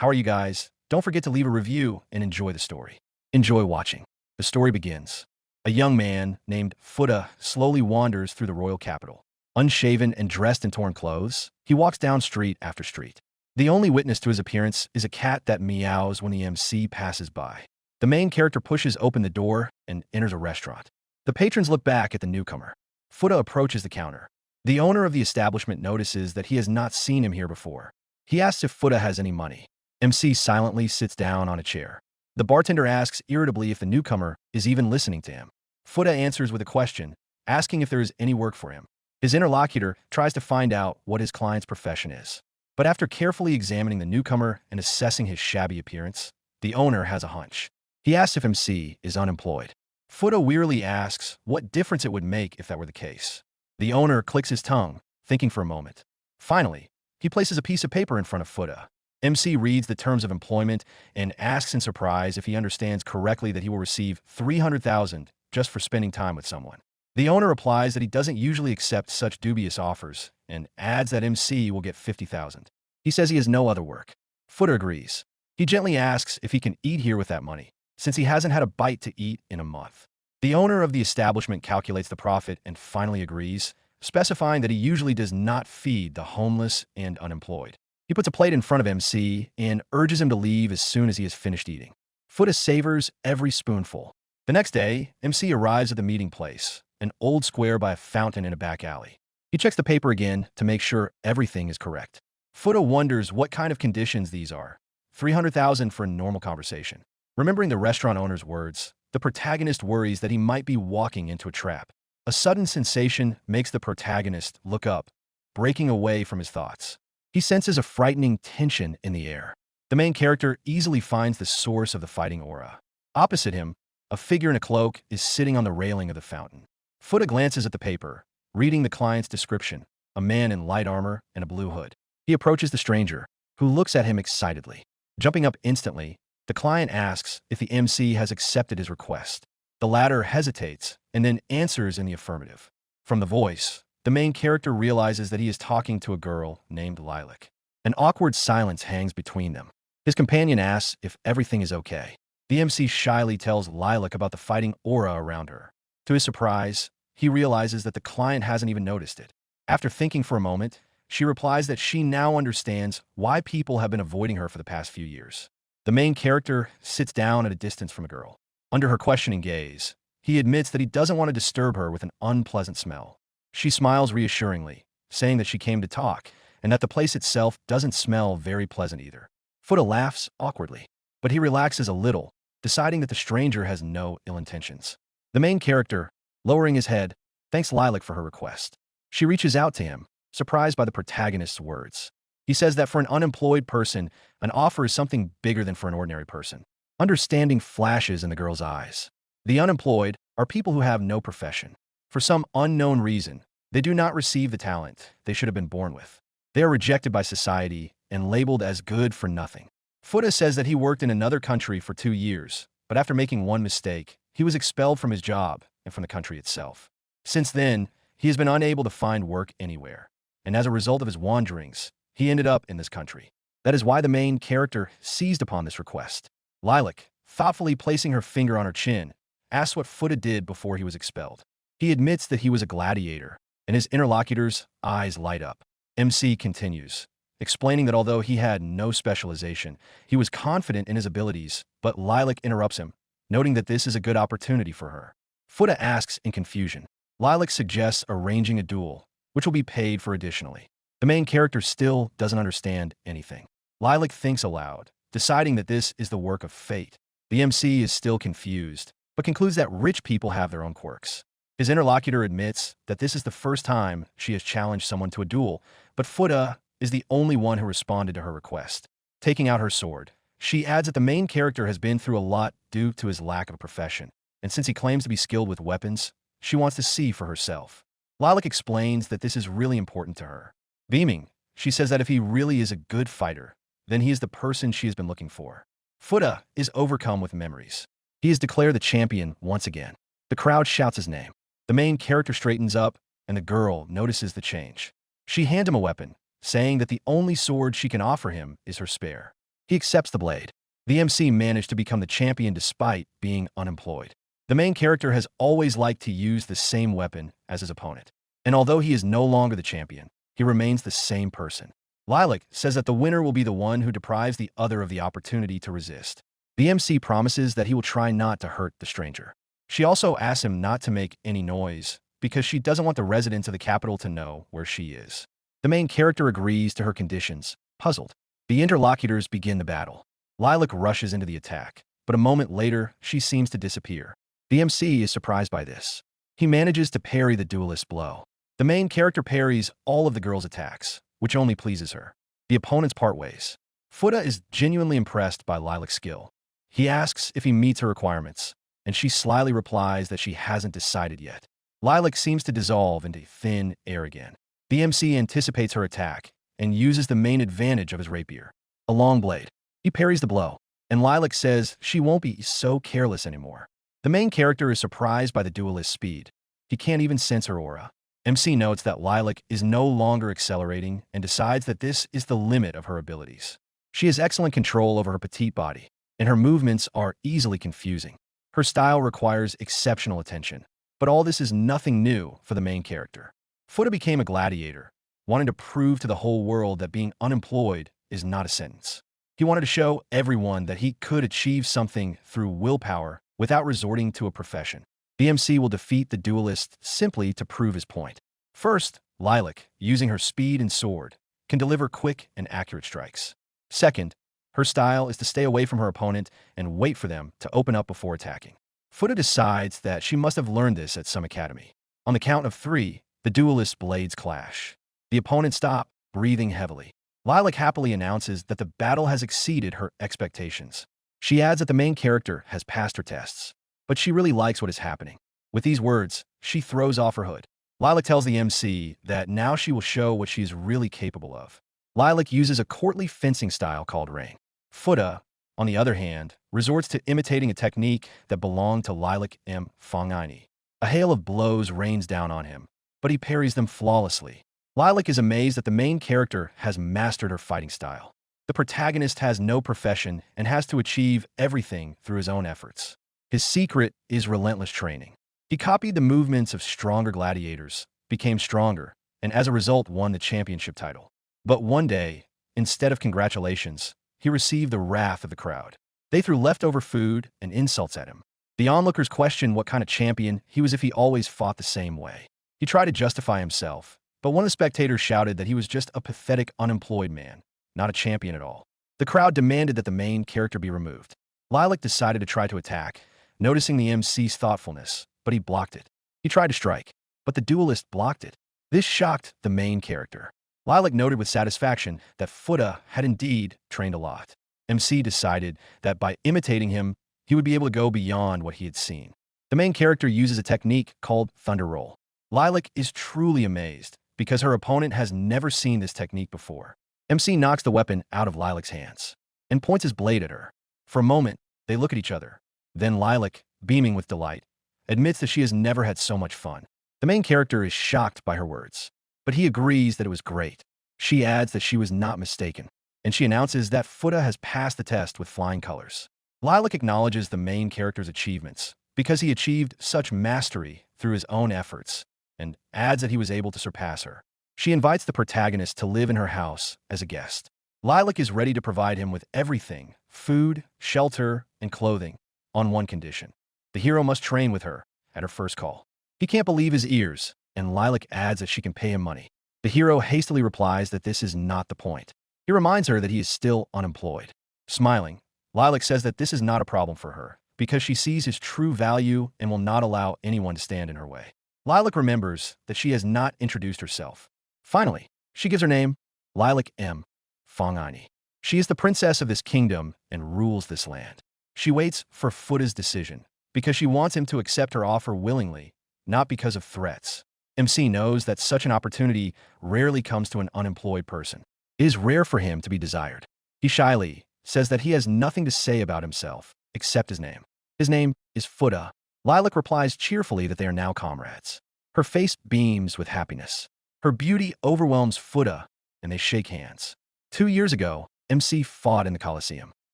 How are you guys? Don't forget to leave a review and enjoy the story. Enjoy watching. The story begins. A young man named Fuda slowly wanders through the royal capital. Unshaven and dressed in torn clothes, he walks down street after street. The only witness to his appearance is a cat that meows when the MC passes by. The main character pushes open the door and enters a restaurant. The patrons look back at the newcomer. Fuda approaches the counter. The owner of the establishment notices that he has not seen him here before. He asks if Fuda has any money. MC silently sits down on a chair. The bartender asks irritably if the newcomer is even listening to him. Fuda answers with a question, asking if there is any work for him. His interlocutor tries to find out what his client's profession is. But after carefully examining the newcomer and assessing his shabby appearance, the owner has a hunch. He asks if MC is unemployed. Fuda wearily asks what difference it would make if that were the case. The owner clicks his tongue, thinking for a moment. Finally, he places a piece of paper in front of Fuda. MC reads the terms of employment and asks in surprise if he understands correctly that he will receive $300,000 just for spending time with someone. The owner replies that he doesn't usually accept such dubious offers and adds that MC will get $50,000. He says he has no other work. Fuda agrees. He gently asks if he can eat here with that money, since he hasn't had a bite to eat in a month. The owner of the establishment calculates the profit and finally agrees, specifying that he usually does not feed the homeless and unemployed. He puts a plate in front of MC and urges him to leave as soon as he has finished eating. Fuda savors every spoonful. The next day, MC arrives at the meeting place, an old square by a fountain in a back alley. He checks the paper again to make sure everything is correct. Fuda wonders what kind of conditions these are. $300,000 for a normal conversation. Remembering the restaurant owner's words, the protagonist worries that he might be walking into a trap. A sudden sensation makes the protagonist look up, breaking away from his thoughts. He senses a frightening tension in the air. The main character easily finds the source of the fighting aura. Opposite him, a figure in a cloak is sitting on the railing of the fountain. Fuda glances at the paper, reading the client's description, a man in light armor and a blue hood. He approaches the stranger, who looks at him excitedly. Jumping up instantly, the client asks if the MC has accepted his request. The latter hesitates and then answers in the affirmative. From the voice, the main character realizes that he is talking to a girl named Lilac. An awkward silence hangs between them. His companion asks if everything is okay. The MC shyly tells Lilac about the fighting aura around her. To his surprise, he realizes that the client hasn't even noticed it. After thinking for a moment, she replies that she now understands why people have been avoiding her for the past few years. The main character sits down at a distance from a girl. Under her questioning gaze, he admits that he doesn't want to disturb her with an unpleasant smell. She smiles reassuringly, saying that she came to talk and that the place itself doesn't smell very pleasant either. Fuda laughs awkwardly, but he relaxes a little, deciding that the stranger has no ill intentions. The main character, lowering his head, thanks Lilac for her request. She reaches out to him, surprised by the protagonist's words. He says that for an unemployed person, an offer is something bigger than for an ordinary person. Understanding flashes in the girl's eyes. The unemployed are people who have no profession. For some unknown reason, they do not receive the talent they should have been born with. They are rejected by society and labeled as good for nothing. Fuda says that he worked in another country for 2 years, but after making one mistake, he was expelled from his job and from the country itself. Since then, he has been unable to find work anywhere, and as a result of his wanderings, he ended up in this country. That is why the main character seized upon this request. Lilac, thoughtfully placing her finger on her chin, asks what Fuda did before he was expelled. He admits that he was a gladiator, and his interlocutor's eyes light up. MC continues, explaining that although he had no specialization, he was confident in his abilities, but Lilac interrupts him, noting that this is a good opportunity for her. Fuda asks in confusion. Lilac suggests arranging a duel, which will be paid for additionally. The main character still doesn't understand anything. Lilac thinks aloud, deciding that this is the work of fate. The MC is still confused, but concludes that rich people have their own quirks. His interlocutor admits that this is the first time she has challenged someone to a duel, but Fuda is the only one who responded to her request. Taking out her sword, she adds that the main character has been through a lot due to his lack of a profession, and since he claims to be skilled with weapons, she wants to see for herself. Lilac explains that this is really important to her. Beaming, she says that if he really is a good fighter, then he is the person she has been looking for. Fuda is overcome with memories. He is declared the champion once again. The crowd shouts his name. The main character straightens up, and the girl notices the change. She hands him a weapon, saying that the only sword she can offer him is her spare. He accepts the blade. The MC managed to become the champion despite being unemployed. The main character has always liked to use the same weapon as his opponent. And although he is no longer the champion, he remains the same person. Lilac says that the winner will be the one who deprives the other of the opportunity to resist. The MC promises that he will try not to hurt the stranger. She also asks him not to make any noise because she doesn't want the residents of the capital to know where she is. The main character agrees to her conditions, puzzled. The interlocutors begin the battle. Lilac rushes into the attack, but a moment later, she seems to disappear. The MC is surprised by this. He manages to parry the duelist's blow. The main character parries all of the girl's attacks, which only pleases her. The opponents part ways. Fuda is genuinely impressed by Lilac's skill. He asks if he meets her requirements, and she slyly replies that she hasn't decided yet. Lilac seems to dissolve into thin air again. The MC anticipates her attack and uses the main advantage of his rapier, a long blade. He parries the blow, and Lilac says she won't be so careless anymore. The main character is surprised by the duelist's speed. He can't even sense her aura. MC notes that Lilac is no longer accelerating and decides that this is the limit of her abilities. She has excellent control over her petite body, and her movements are easily confusing. Her style requires exceptional attention, but all this is nothing new for the main character. Fuda became a gladiator, wanting to prove to the whole world that being unemployed is not a sentence. He wanted to show everyone that he could achieve something through willpower without resorting to a profession. The MC will defeat the duelist simply to prove his point. First, Lilac, using her speed and sword, can deliver quick and accurate strikes. Second, her style is to stay away from her opponent and wait for them to open up before attacking. Fuda decides that she must have learned this at some academy. On the count of 3, the duelist's blades clash. The opponents stop, breathing heavily. Lilac happily announces that the battle has exceeded her expectations. She adds that the main character has passed her tests, but she really likes what is happening. With these words, she throws off her hood. Lilac tells the MC that now she will show what she is really capable of. Lilac uses a courtly fencing style called ring. Fuda, on the other hand, resorts to imitating a technique that belonged to Lilac M. Fangini. A hail of blows rains down on him, but he parries them flawlessly. Lilac is amazed that the main character has mastered her fighting style. The protagonist has no profession and has to achieve everything through his own efforts. His secret is relentless training. He copied the movements of stronger gladiators, became stronger, and as a result won the championship title. But one day, instead of congratulations, he received the wrath of the crowd. They threw leftover food and insults at him. The onlookers questioned what kind of champion he was if he always fought the same way. He tried to justify himself, but one of the spectators shouted that he was just a pathetic, unemployed man, not a champion at all. The crowd demanded that the main character be removed. Lilac decided to try to attack, noticing the MC's thoughtfulness, but he blocked it. He tried to strike, but the duelist blocked it. This shocked the main character. Lilac noted with satisfaction that Fuda had indeed trained a lot. MC decided that by imitating him, he would be able to go beyond what he had seen. The main character uses a technique called Thunder Roll. Lilac is truly amazed because her opponent has never seen this technique before. MC knocks the weapon out of Lilac's hands and points his blade at her. For a moment, they look at each other. Then Lilac, beaming with delight, admits that she has never had so much fun. The main character is shocked by her words, but he agrees that it was great. She adds that she was not mistaken, and she announces that Fuda has passed the test with flying colors. Lilac acknowledges the main character's achievements because he achieved such mastery through his own efforts, and adds that he was able to surpass her. She invites the protagonist to live in her house as a guest. Lilac is ready to provide him with everything, food, shelter, and clothing, on one condition. The hero must train with her at her first call. He can't believe his ears, and Lilac adds that she can pay him money. The hero hastily replies that this is not the point. He reminds her that he is still unemployed. Smiling, Lilac says that this is not a problem for her because she sees his true value and will not allow anyone to stand in her way. Lilac remembers that she has not introduced herself. Finally, she gives her name, Lilac M. Fangini. She is the princess of this kingdom and rules this land. She waits for Fuda's decision because she wants him to accept her offer willingly, not because of threats. MC knows that such an opportunity rarely comes to an unemployed person. It is rare for him to be desired. He shyly says that he has nothing to say about himself except his name. His name is Fuda. Lilac replies cheerfully that they are now comrades. Her face beams with happiness. Her beauty overwhelms Fuda, and they shake hands. 2 years ago, MC fought in the Colosseum.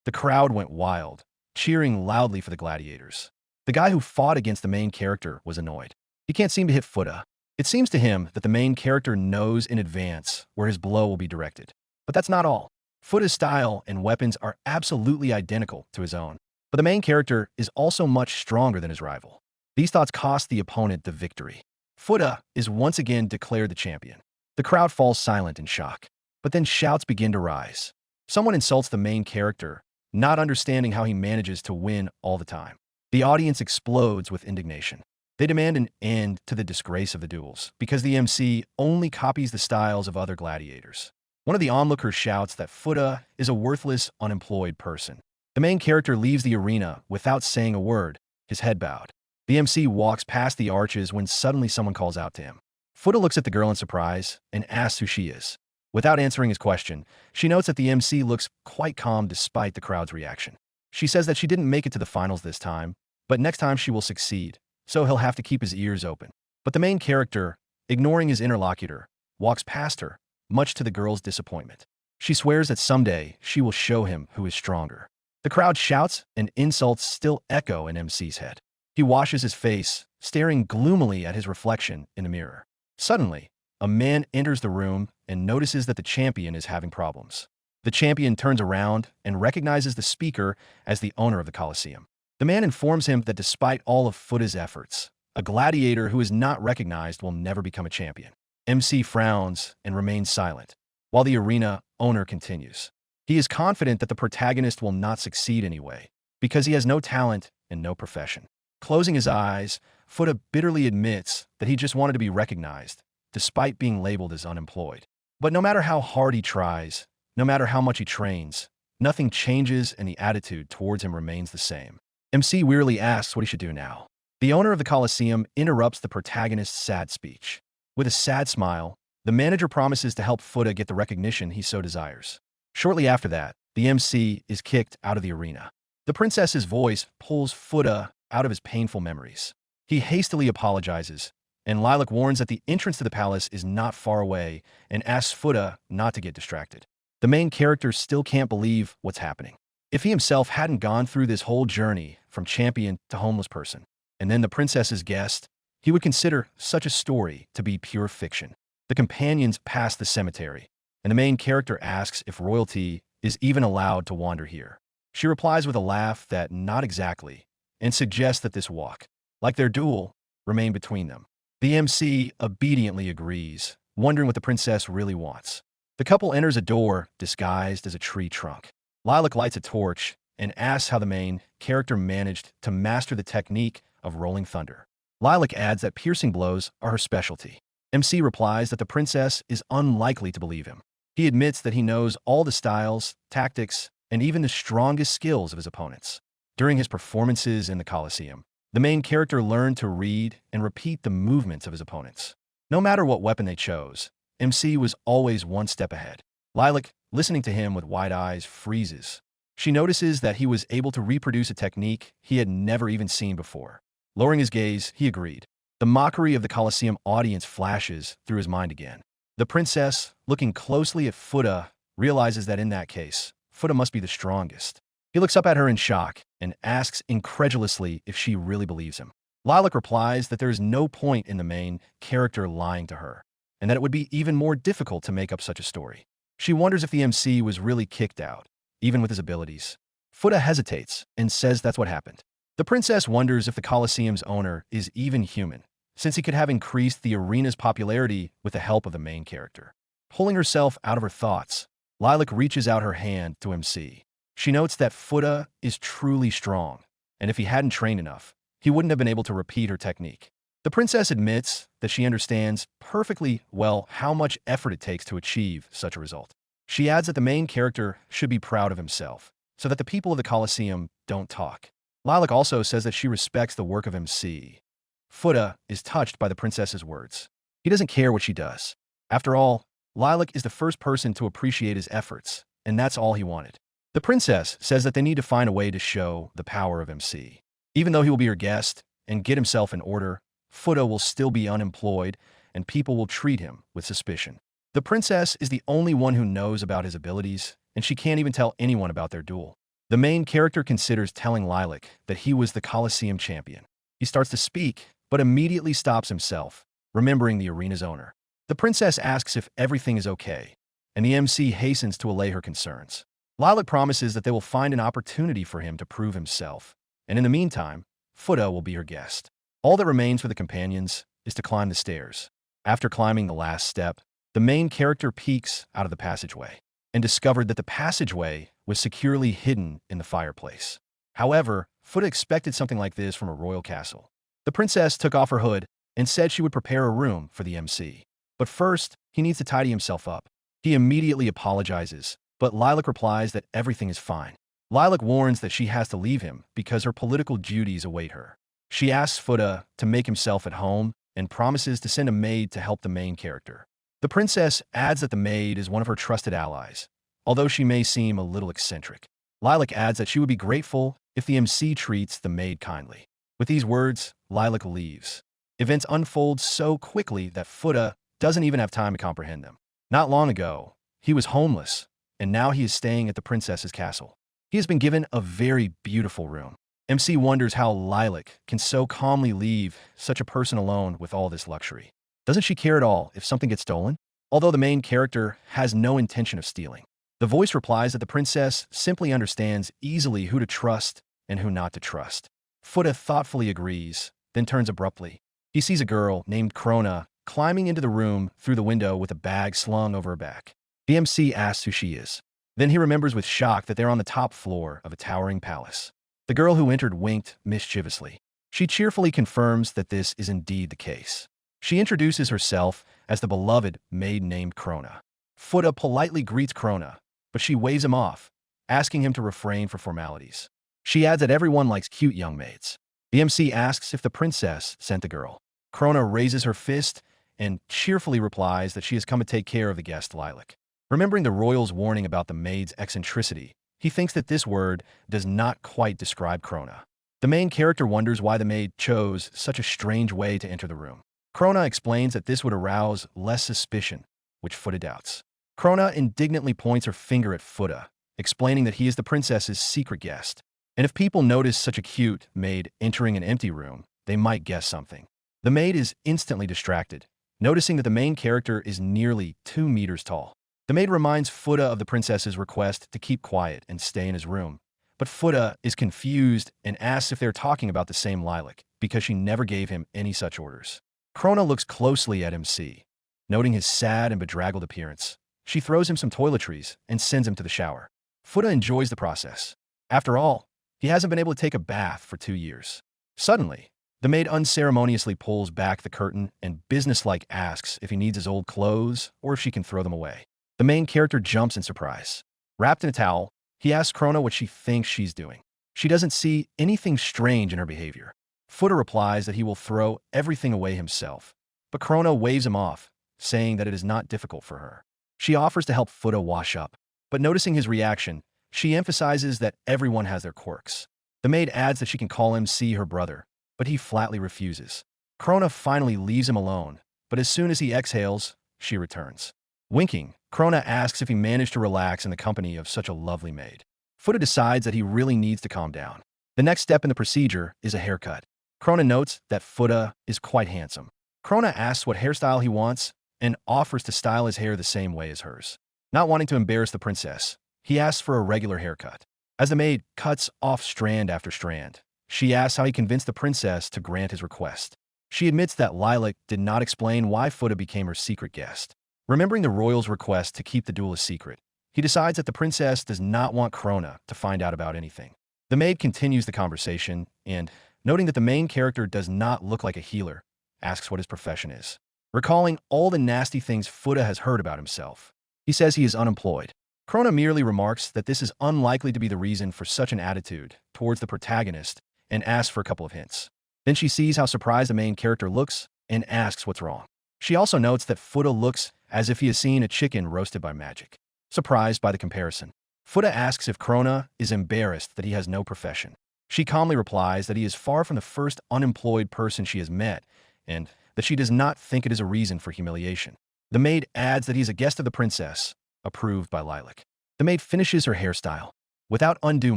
The crowd went wild, cheering loudly for the gladiators. The guy who fought against the main character was annoyed. He can't seem to hit Fuda. It seems to him that the main character knows in advance where his blow will be directed. But that's not all. Fuda's style and weapons are absolutely identical to his own. But the main character is also much stronger than his rival. These thoughts cost the opponent the victory. Fuda is once again declared the champion. The crowd falls silent in shock. But then shouts begin to rise. Someone insults the main character, not understanding how he manages to win all the time. The audience explodes with indignation. They demand an end to the disgrace of the duels, because the MC only copies the styles of other gladiators. One of the onlookers shouts that Fuda is a worthless, unemployed person. The main character leaves the arena without saying a word, his head bowed. The MC walks past the arches when suddenly someone calls out to him. Fuda looks at the girl in surprise and asks who she is. Without answering his question, she notes that the MC looks quite calm despite the crowd's reaction. She says that she didn't make it to the finals this time, but next time she will succeed, so he'll have to keep his ears open. But the main character, ignoring his interlocutor, walks past her, much to the girl's disappointment. She swears that someday she will show him who is stronger. The crowd shouts and insults still echo in MC's head. He washes his face, staring gloomily at his reflection in the mirror. Suddenly, a man enters the room and notices that the champion is having problems. The champion turns around and recognizes the speaker as the owner of the Colosseum. The man informs him that despite all of Fuda's efforts, a gladiator who is not recognized will never become a champion. MC frowns and remains silent, while the arena owner continues. He is confident that the protagonist will not succeed anyway, because he has no talent and no profession. Closing his eyes, Fuda bitterly admits that he just wanted to be recognized, despite being labeled as unemployed. But no matter how hard he tries, no matter how much he trains, nothing changes and the attitude towards him remains the same. MC wearily asks what he should do now. The owner of the Colosseum interrupts the protagonist's sad speech. With a sad smile, the manager promises to help Fuda get the recognition he so desires. Shortly after that, the MC is kicked out of the arena. The princess's voice pulls Fuda out of his painful memories. He hastily apologizes, and Lilac warns that the entrance to the palace is not far away and asks Fuda not to get distracted. The main character still can't believe what's happening. If he himself hadn't gone through this whole journey from champion to homeless person, and then the princess's guest, he would consider such a story to be pure fiction. The companions pass the cemetery, and the main character asks if royalty is even allowed to wander here. She replies with a laugh that not exactly, and suggests that this walk, like their duel, remain between them. The MC obediently agrees, wondering what the princess really wants. The couple enters a door disguised as a tree trunk. Lilac lights a torch and asks how the main character managed to master the technique of rolling thunder. Lilac adds that piercing blows are her specialty. MC replies that the princess is unlikely to believe him. He admits that he knows all the styles, tactics, and even the strongest skills of his opponents. During his performances in the Colosseum, the main character learned to read and repeat the movements of his opponents. No matter what weapon they chose, MC was always one step ahead. Lilac, listening to him with wide eyes, freezes. She notices that he was able to reproduce a technique he had never even seen before. Lowering his gaze, he agreed. The mockery of the Colosseum audience flashes through his mind again. The princess, looking closely at Fuda, realizes that in that case, Fuda must be the strongest. He looks up at her in shock and asks incredulously if she really believes him. Lilac replies that there is no point in the main character lying to her, and that it would be even more difficult to make up such a story. She wonders if the MC was really kicked out, even with his abilities. Fuda hesitates and says that's what happened. The princess wonders if the Colosseum's owner is even human, since he could have increased the arena's popularity with the help of the main character. Pulling herself out of her thoughts, Lilac reaches out her hand to MC. She notes that Fuda is truly strong, and if he hadn't trained enough, he wouldn't have been able to repeat her technique. The princess admits that she understands perfectly well how much effort it takes to achieve such a result. She adds that the main character should be proud of himself, so that the people of the Colosseum don't talk. Lilac also says that she respects the work of MC. Fuda is touched by the princess's words. He doesn't care what she does. After all, Lilac is the first person to appreciate his efforts, and that's all he wanted. The princess says that they need to find a way to show the power of MC. Even though he will be her guest and get himself in order, Fuda will still be unemployed, and people will treat him with suspicion. The princess is the only one who knows about his abilities, and she can't even tell anyone about their duel. The main character considers telling Lilac that he was the Colosseum champion. He starts to speak, but immediately stops himself, remembering the arena's owner. The princess asks if everything is okay, and the MC hastens to allay her concerns. Lilac promises that they will find an opportunity for him to prove himself, and in the meantime, Fuda will be her guest. All that remains for the companions is to climb the stairs. After climbing the last step, the main character peeks out of the passageway and discovered that the passageway was securely hidden in the fireplace. However, Fuda expected something like this from a royal castle. The princess took off her hood and said she would prepare a room for the MC. But first, he needs to tidy himself up. He immediately apologizes, but Lilac replies that everything is fine. Lilac warns that she has to leave him because her political duties await her. She asks Fuda to make himself at home and promises to send a maid to help the main character. The princess adds that the maid is one of her trusted allies, although she may seem a little eccentric. Lilac adds that she would be grateful if the MC treats the maid kindly. With these words, Lilac leaves. Events unfold so quickly that Fuda doesn't even have time to comprehend them. Not long ago, he was homeless, and now he is staying at the princess's castle. He has been given a very beautiful room. MC wonders how Lilac can so calmly leave such a person alone with all this luxury. Doesn't she care at all if something gets stolen? Although the main character has no intention of stealing. The voice replies that the princess simply understands easily who to trust and who not to trust. Fuda thoughtfully agrees, then turns abruptly. He sees a girl named Krona climbing into the room through the window with a bag slung over her back. The MC asks who she is. Then he remembers with shock that they're on the top floor of a towering palace. The girl who entered winked mischievously. She cheerfully confirms that this is indeed the case. She introduces herself as the beloved maid named Krona. Fuda politely greets Krona, but she waves him off, asking him to refrain from formalities. She adds that everyone likes cute young maids. The MC asks if the princess sent the girl. Krona raises her fist and cheerfully replies that she has come to take care of the guest Lilac. Remembering the royal's warning about the maid's eccentricity, he thinks that this word does not quite describe Krona. The main character wonders why the maid chose such a strange way to enter the room. Krona explains that this would arouse less suspicion, which Fuda doubts. Krona indignantly points her finger at Fuda, explaining that he is the princess's secret guest. And if people notice such a cute maid entering an empty room, they might guess something. The maid is instantly distracted, noticing that the main character is nearly 2 meters tall. The maid reminds Fuda of the princess's request to keep quiet and stay in his room. But Fuda is confused and asks if they're talking about the same Lilac, because she never gave him any such orders. Krona looks closely at MC, noting his sad and bedraggled appearance. She throws him some toiletries and sends him to the shower. Fuda enjoys the process. After all, he hasn't been able to take a bath for 2 years. Suddenly, the maid unceremoniously pulls back the curtain and businesslike asks if he needs his old clothes or if she can throw them away. The main character jumps in surprise. Wrapped in a towel, he asks Krona what she thinks she's doing. She doesn't see anything strange in her behavior. Fuda replies that he will throw everything away himself, but Krona waves him off, saying that it is not difficult for her. She offers to help Fuda wash up, but noticing his reaction, she emphasizes that everyone has their quirks. The maid adds that she can call MC her brother, but he flatly refuses. Krona finally leaves him alone, but as soon as he exhales, she returns. Winking, Krona asks if he managed to relax in the company of such a lovely maid. Fuda decides that he really needs to calm down. The next step in the procedure is a haircut. Krona notes that Fuda is quite handsome. Krona asks what hairstyle he wants and offers to style his hair the same way as hers. Not wanting to embarrass the princess, he asks for a regular haircut. As the maid cuts off strand after strand, she asks how he convinced the princess to grant his request. She admits that Lilac did not explain why Fuda became her secret guest. Remembering the royal's request to keep the duel a secret, he decides that the princess does not want Krona to find out about anything. The maid continues the conversation and, noting that the main character does not look like a healer, asks what his profession is. Recalling all the nasty things Fuda has heard about himself, he says he is unemployed. Krona merely remarks that this is unlikely to be the reason for such an attitude towards the protagonist and asks for a couple of hints. Then she sees how surprised the main character looks and asks what's wrong. She also notes that Fuda looks as if he has seen a chicken roasted by magic. Surprised by the comparison, Fuda asks if Krona is embarrassed that he has no profession. She calmly replies that he is far from the first unemployed person she has met and that she does not think it is a reason for humiliation. The maid adds that he is a guest of the princess, approved by Lilac. The maid finishes her hairstyle. Without undue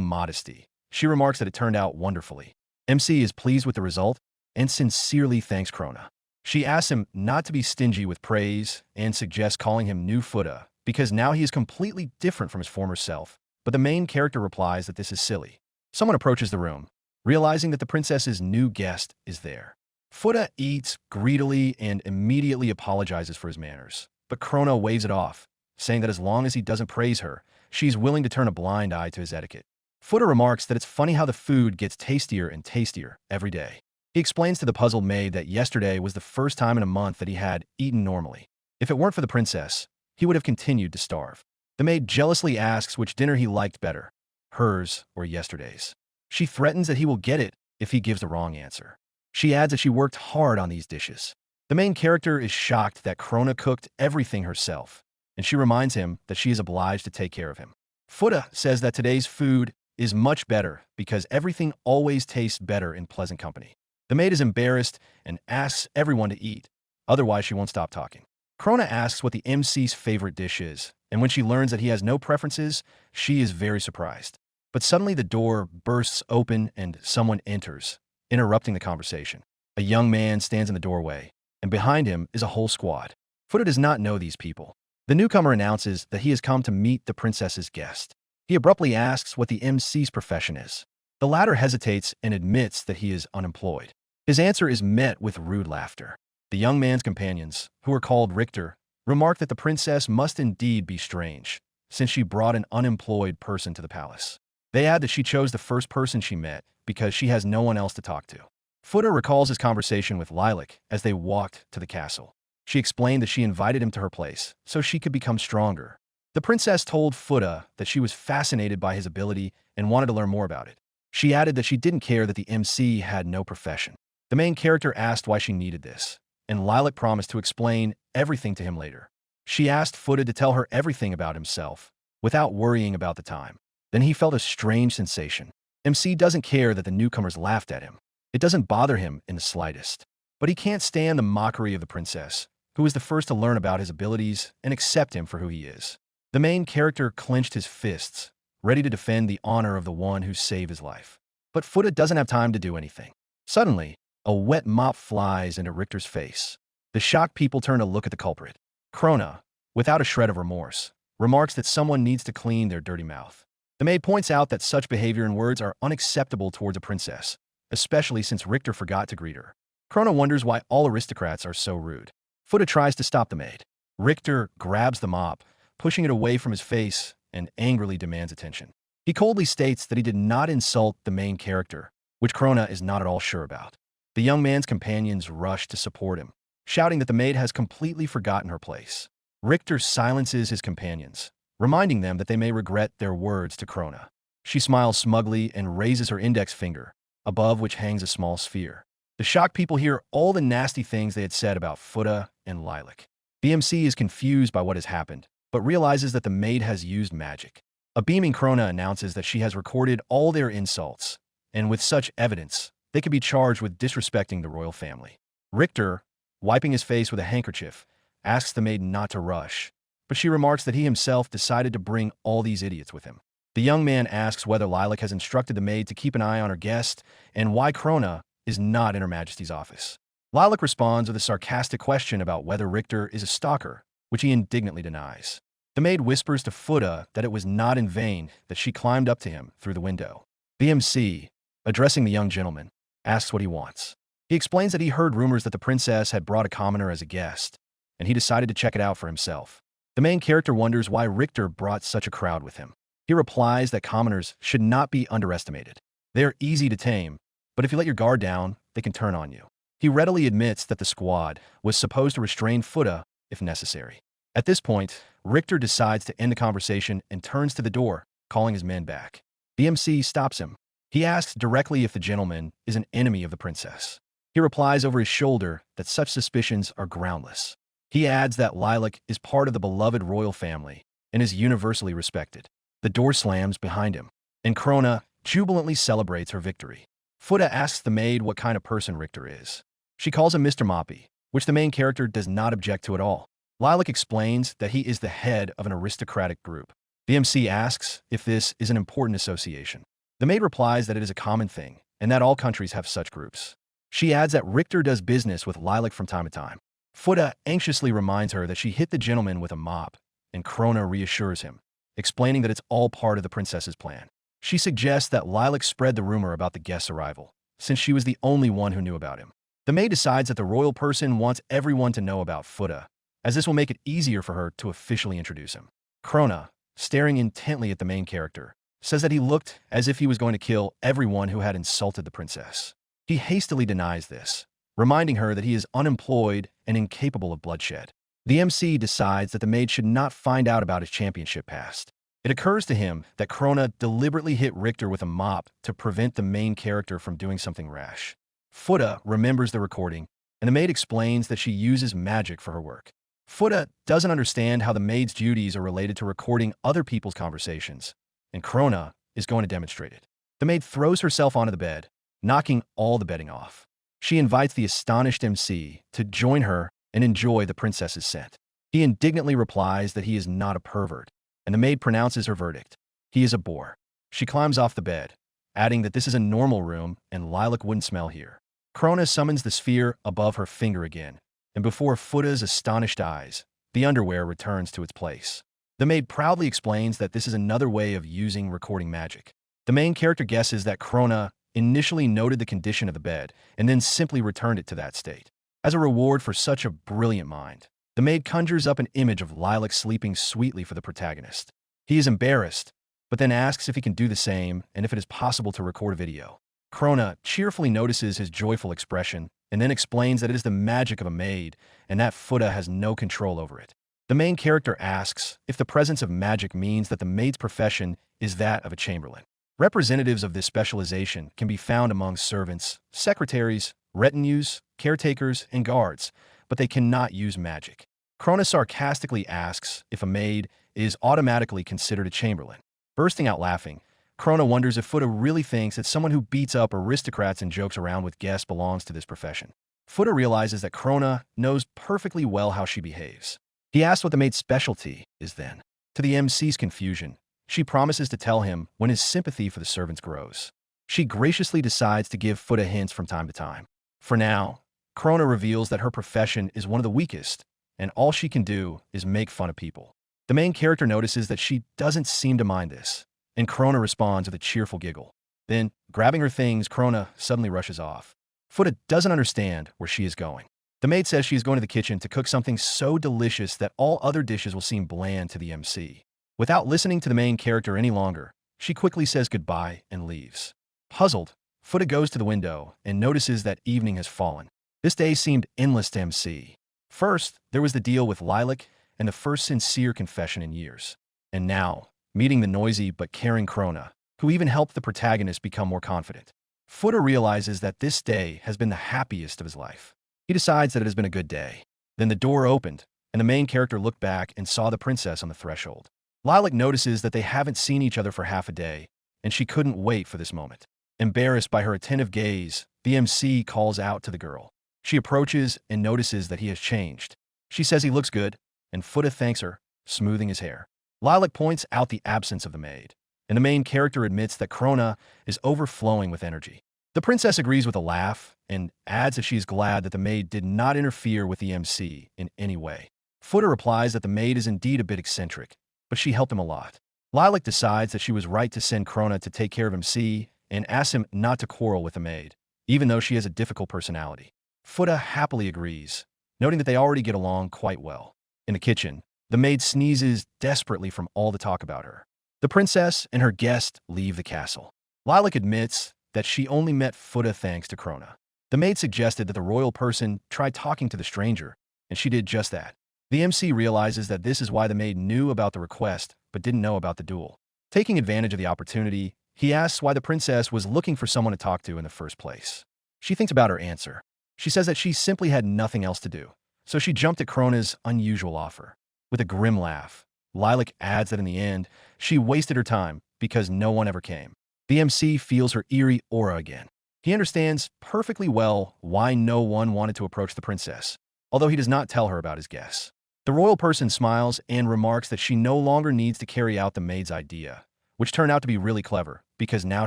modesty, she remarks that it turned out wonderfully. MC is pleased with the result and sincerely thanks Krona. She asks him not to be stingy with praise and suggests calling him New Fuda because now he is completely different from his former self. But the main character replies that this is silly. Someone approaches the room, realizing that the princess's new guest is there. Fuda eats greedily and immediately apologizes for his manners, but Krona waves it off, saying that as long as he doesn't praise her, she's willing to turn a blind eye to his etiquette. Fuda remarks that it's funny how the food gets tastier and tastier every day. He explains to the puzzled maid that yesterday was the first time in a month that he had eaten normally. If it weren't for the princess, he would have continued to starve. The maid jealously asks which dinner he liked better, hers or yesterday's. She threatens that he will get it if he gives the wrong answer. She adds that she worked hard on these dishes. The main character is shocked that Krona cooked everything herself, and she reminds him that she is obliged to take care of him. Fuda says that today's food is much better because everything always tastes better in pleasant company. The maid is embarrassed and asks everyone to eat, otherwise she won't stop talking. Krona asks what the MC's favorite dish is, and when she learns that he has no preferences, she is very surprised. But suddenly the door bursts open and someone enters, interrupting the conversation. A young man stands in the doorway, and behind him is a whole squad. Fuda does not know these people. The newcomer announces that he has come to meet the princess's guest. He abruptly asks what the MC's profession is. The latter hesitates and admits that he is unemployed. His answer is met with rude laughter. The young man's companions, who are called Richter, remark that the princess must indeed be strange, since she brought an unemployed person to the palace. They add that she chose the first person she met because she has no one else to talk to. Fuda recalls his conversation with Lilac as they walked to the castle. She explained that she invited him to her place so she could become stronger. The princess told Fuda that she was fascinated by his ability and wanted to learn more about it. She added that she didn't care that the MC had no profession. The main character asked why she needed this, and Lilac promised to explain everything to him later. She asked Fuda to tell her everything about himself, without worrying about the time. Then he felt a strange sensation. MC doesn't care that the newcomers laughed at him. It doesn't bother him in the slightest. But he can't stand the mockery of the princess, who is the first to learn about his abilities and accept him for who he is. The main character clenched his fists, ready to defend the honor of the one who saved his life. But Fuda doesn't have time to do anything. Suddenly, a wet mop flies into Richter's face. The shocked people turn to look at the culprit. Krona, without a shred of remorse, remarks that someone needs to clean their dirty mouth. The maid points out that such behavior and words are unacceptable towards a princess, especially since Richter forgot to greet her. Krona wonders why all aristocrats are so rude. Fuda tries to stop the maid. Richter grabs the mop, pushing it away from his face, and angrily demands attention. He coldly states that he did not insult the main character, which Krona is not at all sure about. The young man's companions rush to support him, shouting that the maid has completely forgotten her place. Richter silences his companions, reminding them that they may regret their words to Krona. She smiles smugly and raises her index finger, above which hangs a small sphere. The shocked people hear all the nasty things they had said about Fuda and Lilac. The MC is confused by what has happened, but realizes that the maid has used magic. A beaming Krona announces that she has recorded all their insults, and with such evidence, they could be charged with disrespecting the royal family. Richter, wiping his face with a handkerchief, asks the maid not to rush, but she remarks that he himself decided to bring all these idiots with him. The young man asks whether Lilac has instructed the maid to keep an eye on her guest and why Krona is not in Her Majesty's office. Lilac responds with a sarcastic question about whether Richter is a stalker, which he indignantly denies. The maid whispers to Fuda that it was not in vain that she climbed up to him through the window. The MC, addressing the young gentleman, asks what he wants. He explains that he heard rumors that the princess had brought a commoner as a guest, and he decided to check it out for himself. The main character wonders why Richter brought such a crowd with him. He replies that commoners should not be underestimated. They are easy to tame, but if you let your guard down, they can turn on you. He readily admits that the squad was supposed to restrain Fuda if necessary. At this point, Richter decides to end the conversation and turns to the door, calling his men back. The MC stops him. He asks directly if the gentleman is an enemy of the princess. He replies over his shoulder that such suspicions are groundless. He adds that Lilac is part of the beloved royal family and is universally respected. The door slams behind him, and Krona jubilantly celebrates her victory. Fuda asks the maid what kind of person Richter is. She calls him Mr. Moppy, which the main character does not object to at all. Lilac explains that he is the head of an aristocratic group. The MC asks if this is an important association. The maid replies that it is a common thing and that all countries have such groups. She adds that Richter does business with Lilac from time to time. Fuda anxiously reminds her that she hit the gentleman with a mop, and Krona reassures him, explaining that it's all part of the princess's plan. She suggests that Lilac spread the rumor about the guest's arrival, since she was the only one who knew about him. The maid decides that the royal person wants everyone to know about Fuda, as this will make it easier for her to officially introduce him. Krona, staring intently at the main character, says that he looked as if he was going to kill everyone who had insulted the princess. He hastily denies this, reminding her that he is unemployed and incapable of bloodshed. The MC decides that the maid should not find out about his championship past. It occurs to him that Krona deliberately hit Richter with a mop to prevent the main character from doing something rash. Fuda remembers the recording, and the maid explains that she uses magic for her work. Fuda doesn't understand how the maid's duties are related to recording other people's conversations, and Krona is going to demonstrate it. The maid throws herself onto the bed, knocking all the bedding off. She invites the astonished MC to join her and enjoy the princess's scent. He indignantly replies that he is not a pervert, and the maid pronounces her verdict. He is a bore. She climbs off the bed, adding that this is a normal room and Lilac wouldn't smell here. Krona summons the sphere above her finger again, and before Fuda's astonished eyes, the underwear returns to its place. The maid proudly explains that this is another way of using recording magic. The main character guesses that Krona initially noted the condition of the bed and then simply returned it to that state. As a reward for such a brilliant mind, the maid conjures up an image of Lilac sleeping sweetly for the protagonist. He is embarrassed, but then asks if he can do the same and if it is possible to record a video. Krona cheerfully notices his joyful expression and then explains that it is the magic of a maid and that Fuda has no control over it. The main character asks if the presence of magic means that the maid's profession is that of a chamberlain. Representatives of this specialization can be found among servants, secretaries, retinues, caretakers, and guards, but they cannot use magic. Krona sarcastically asks if a maid is automatically considered a chamberlain. Bursting out laughing, Krona wonders if Fuda really thinks that someone who beats up aristocrats and jokes around with guests belongs to this profession. Fuda realizes that Krona knows perfectly well how she behaves. He asks what the maid's specialty is then. To the MC's confusion, she promises to tell him when his sympathy for the servants grows. She graciously decides to give Fuda hints from time to time. For now, Krona reveals that her profession is one of the weakest, and all she can do is make fun of people. The main character notices that she doesn't seem to mind this, and Krona responds with a cheerful giggle. Then, grabbing her things, Krona suddenly rushes off. Fuda doesn't understand where she is going. The maid says she is going to the kitchen to cook something so delicious that all other dishes will seem bland to the MC. Without listening to the main character any longer, she quickly says goodbye and leaves. Puzzled, Fuda goes to the window and notices that evening has fallen. This day seemed endless to MC. First, there was the deal with Lilac and the first sincere confession in years. And now, meeting the noisy but caring Krona, who even helped the protagonist become more confident. Fuda realizes that this day has been the happiest of his life. He decides that it has been a good day. Then the door opened, and the main character looked back and saw the princess on the threshold. Lilac notices that they haven't seen each other for half a day, and she couldn't wait for this moment. Embarrassed by her attentive gaze, the MC calls out to the girl. She approaches and notices that he has changed. She says he looks good, and Fuda thanks her, smoothing his hair. Lilac points out the absence of the maid, and the main character admits that Krona is overflowing with energy. The princess agrees with a laugh and adds that she is glad that the maid did not interfere with the MC in any way. Fuda replies that the maid is indeed a bit eccentric, but she helped him a lot. Lilac decides that she was right to send Krona to take care of MC and asks him not to quarrel with the maid, even though she has a difficult personality. Fuda happily agrees, noting that they already get along quite well. In the kitchen, the maid sneezes desperately from all the talk about her. The princess and her guest leave the castle. Lilac admits that she only met Fuda thanks to Krona. The maid suggested that the royal person try talking to the stranger, and she did just that. The MC realizes that this is why the maid knew about the request but didn't know about the duel. Taking advantage of the opportunity, he asks why the princess was looking for someone to talk to in the first place. She thinks about her answer. She says that she simply had nothing else to do, so she jumped at Krona's unusual offer. With a grim laugh, Lilac adds that in the end, she wasted her time because no one ever came. The MC feels her eerie aura again. He understands perfectly well why no one wanted to approach the princess, although he does not tell her about his guess. The royal person smiles and remarks that she no longer needs to carry out the maid's idea, which turned out to be really clever, because now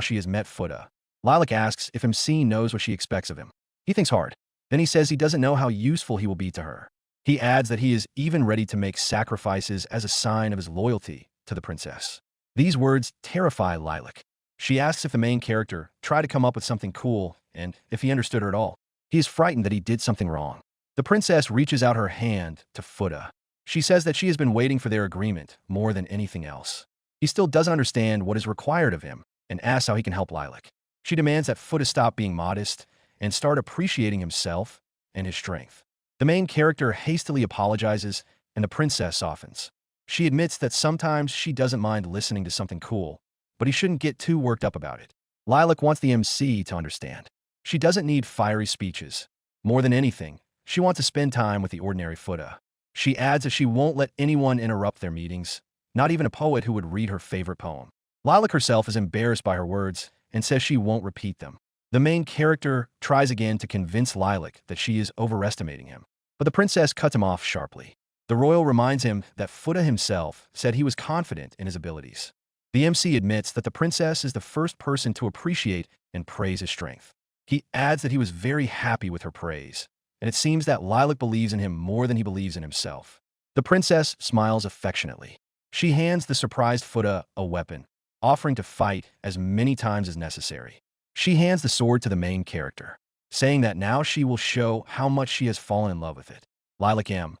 she has met Fuda. Lilac asks if MC knows what she expects of him. He thinks hard. Then he says he doesn't know how useful he will be to her. He adds that he is even ready to make sacrifices as a sign of his loyalty to the princess. These words terrify Lilac. She asks if the main character tried to come up with something cool and if he understood her at all. He is frightened that he did something wrong. The princess reaches out her hand to Fuda. She says that she has been waiting for their agreement more than anything else. He still doesn't understand what is required of him and asks how he can help Lilac. She demands that Fuda stop being modest and start appreciating himself and his strength. The main character hastily apologizes and the princess softens. She admits that sometimes she doesn't mind listening to something cool, but he shouldn't get too worked up about it. Lilac wants the MC to understand. She doesn't need fiery speeches. More than anything, she wants to spend time with the ordinary Fuda. She adds that she won't let anyone interrupt their meetings, not even a poet who would read her favorite poem. Lilac herself is embarrassed by her words and says she won't repeat them. The main character tries again to convince Lilac that she is overestimating him, but the princess cuts him off sharply. The royal reminds him that Fuda himself said he was confident in his abilities. The MC admits that the princess is the first person to appreciate and praise his strength. He adds that he was very happy with her praise, and it seems that Lilac believes in him more than he believes in himself. The princess smiles affectionately. She hands the surprised Fuda a weapon, offering to fight as many times as necessary. She hands the sword to the main character, saying that now she will show how much she has fallen in love with it. Lilac M.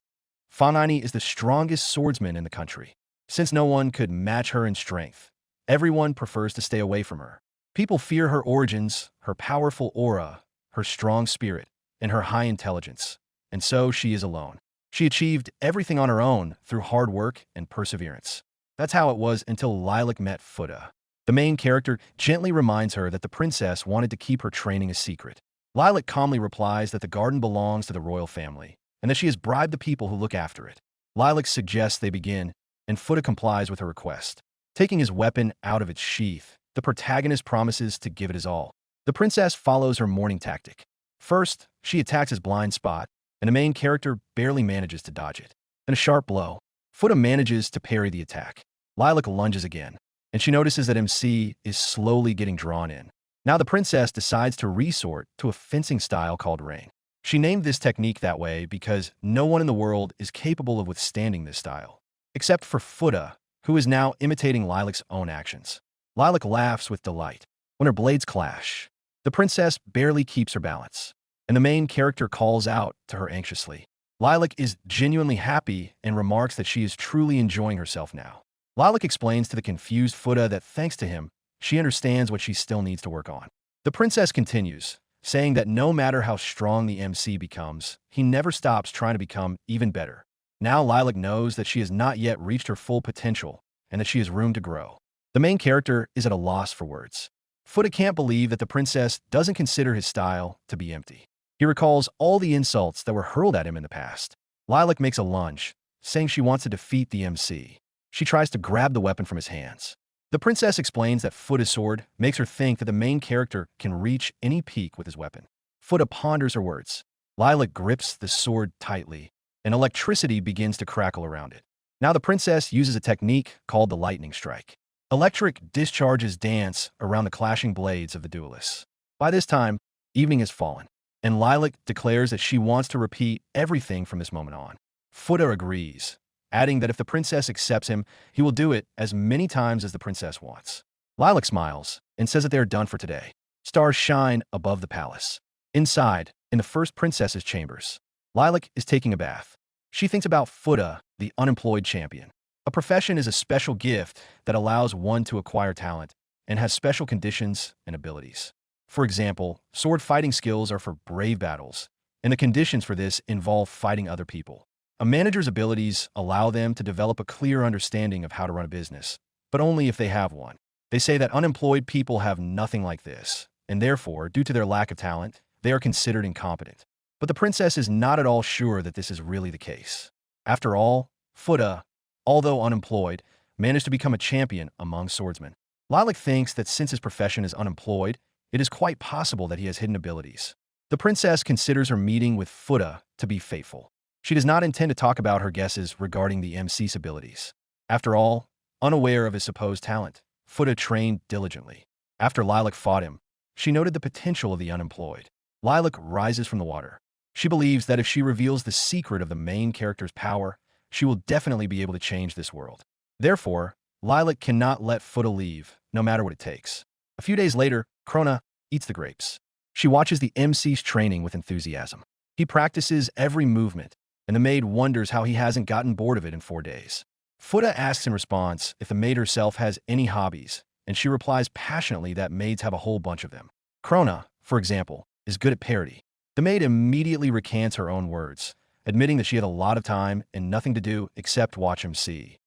Fanini is the strongest swordsman in the country. Since no one could match her in strength, everyone prefers to stay away from her. People fear her origins, her powerful aura, her strong spirit, and her high intelligence, and so she is alone. She achieved everything on her own through hard work and perseverance. That's how it was until Lilac met Fuda. The main character gently reminds her that the princess wanted to keep her training a secret. Lilac calmly replies that the garden belongs to the royal family, and that she has bribed the people who look after it. Lilac suggests they begin, and Fuda complies with her request. Taking his weapon out of its sheath, the protagonist promises to give it his all. The princess follows her morning tactic. First, she attacks his blind spot, and the main character barely manages to dodge it. In a sharp blow, Fuda manages to parry the attack. Lilac lunges again, and she notices that MC is slowly getting drawn in. Now the princess decides to resort to a fencing style called rain. She named this technique that way because no one in the world is capable of withstanding this style, except for Fuda, who is now imitating Lilac's own actions. Lilac laughs with delight. When her blades clash, the princess barely keeps her balance, and the main character calls out to her anxiously. Lilac is genuinely happy and remarks that she is truly enjoying herself now. Lilac explains to the confused Fuda that thanks to him, she understands what she still needs to work on. The princess continues, saying that no matter how strong the MC becomes, he never stops trying to become even better. Now Lilac knows that she has not yet reached her full potential and that she has room to grow. The main character is at a loss for words. Fuda can't believe that the princess doesn't consider his style to be empty. He recalls all the insults that were hurled at him in the past. Lilac makes a lunge, saying she wants to defeat the MC. She tries to grab the weapon from his hands. The princess explains that Fuda's sword makes her think that the main character can reach any peak with his weapon. Fuda ponders her words. Lilac grips the sword tightly, and electricity begins to crackle around it. Now the princess uses a technique called the lightning strike. Electric discharges dance around the clashing blades of the duelists. By this time, evening has fallen, and Lilac declares that she wants to repeat everything from this moment on. Fuda agrees, adding that if the princess accepts him, he will do it as many times as the princess wants. Lilac smiles and says that they are done for today. Stars shine above the palace. Inside, in the first princess's chambers, Lilac is taking a bath. She thinks about Fuda, the unemployed champion. A profession is a special gift that allows one to acquire talent and has special conditions and abilities. For example, sword fighting skills are for brave battles, and the conditions for this involve fighting other people. A manager's abilities allow them to develop a clear understanding of how to run a business, but only if they have one. They say that unemployed people have nothing like this, and therefore, due to their lack of talent, they are considered incompetent. But the princess is not at all sure that this is really the case. After all, Fuda, although unemployed, managed to become a champion among swordsmen. Lilac thinks that since his profession is unemployed, it is quite possible that he has hidden abilities. The princess considers her meeting with Fuda to be fateful. She does not intend to talk about her guesses regarding the MC's abilities. After all, unaware of his supposed talent, Fuda trained diligently. After Lilac fought him, she noted the potential of the unemployed. Lilac rises from the water. She believes that if she reveals the secret of the main character's power, she will definitely be able to change this world. Therefore, Lilac cannot let Fuda leave, no matter what it takes. A few days later, Krona eats the grapes. She watches the MC's training with enthusiasm. He practices every movement, and the maid wonders how he hasn't gotten bored of it in 4 days. Fuda asks in response if the maid herself has any hobbies, and she replies passionately that maids have a whole bunch of them. Krona, for example, is good at parody. The maid immediately recants her own words, admitting that she had a lot of time and nothing to do except watch MC.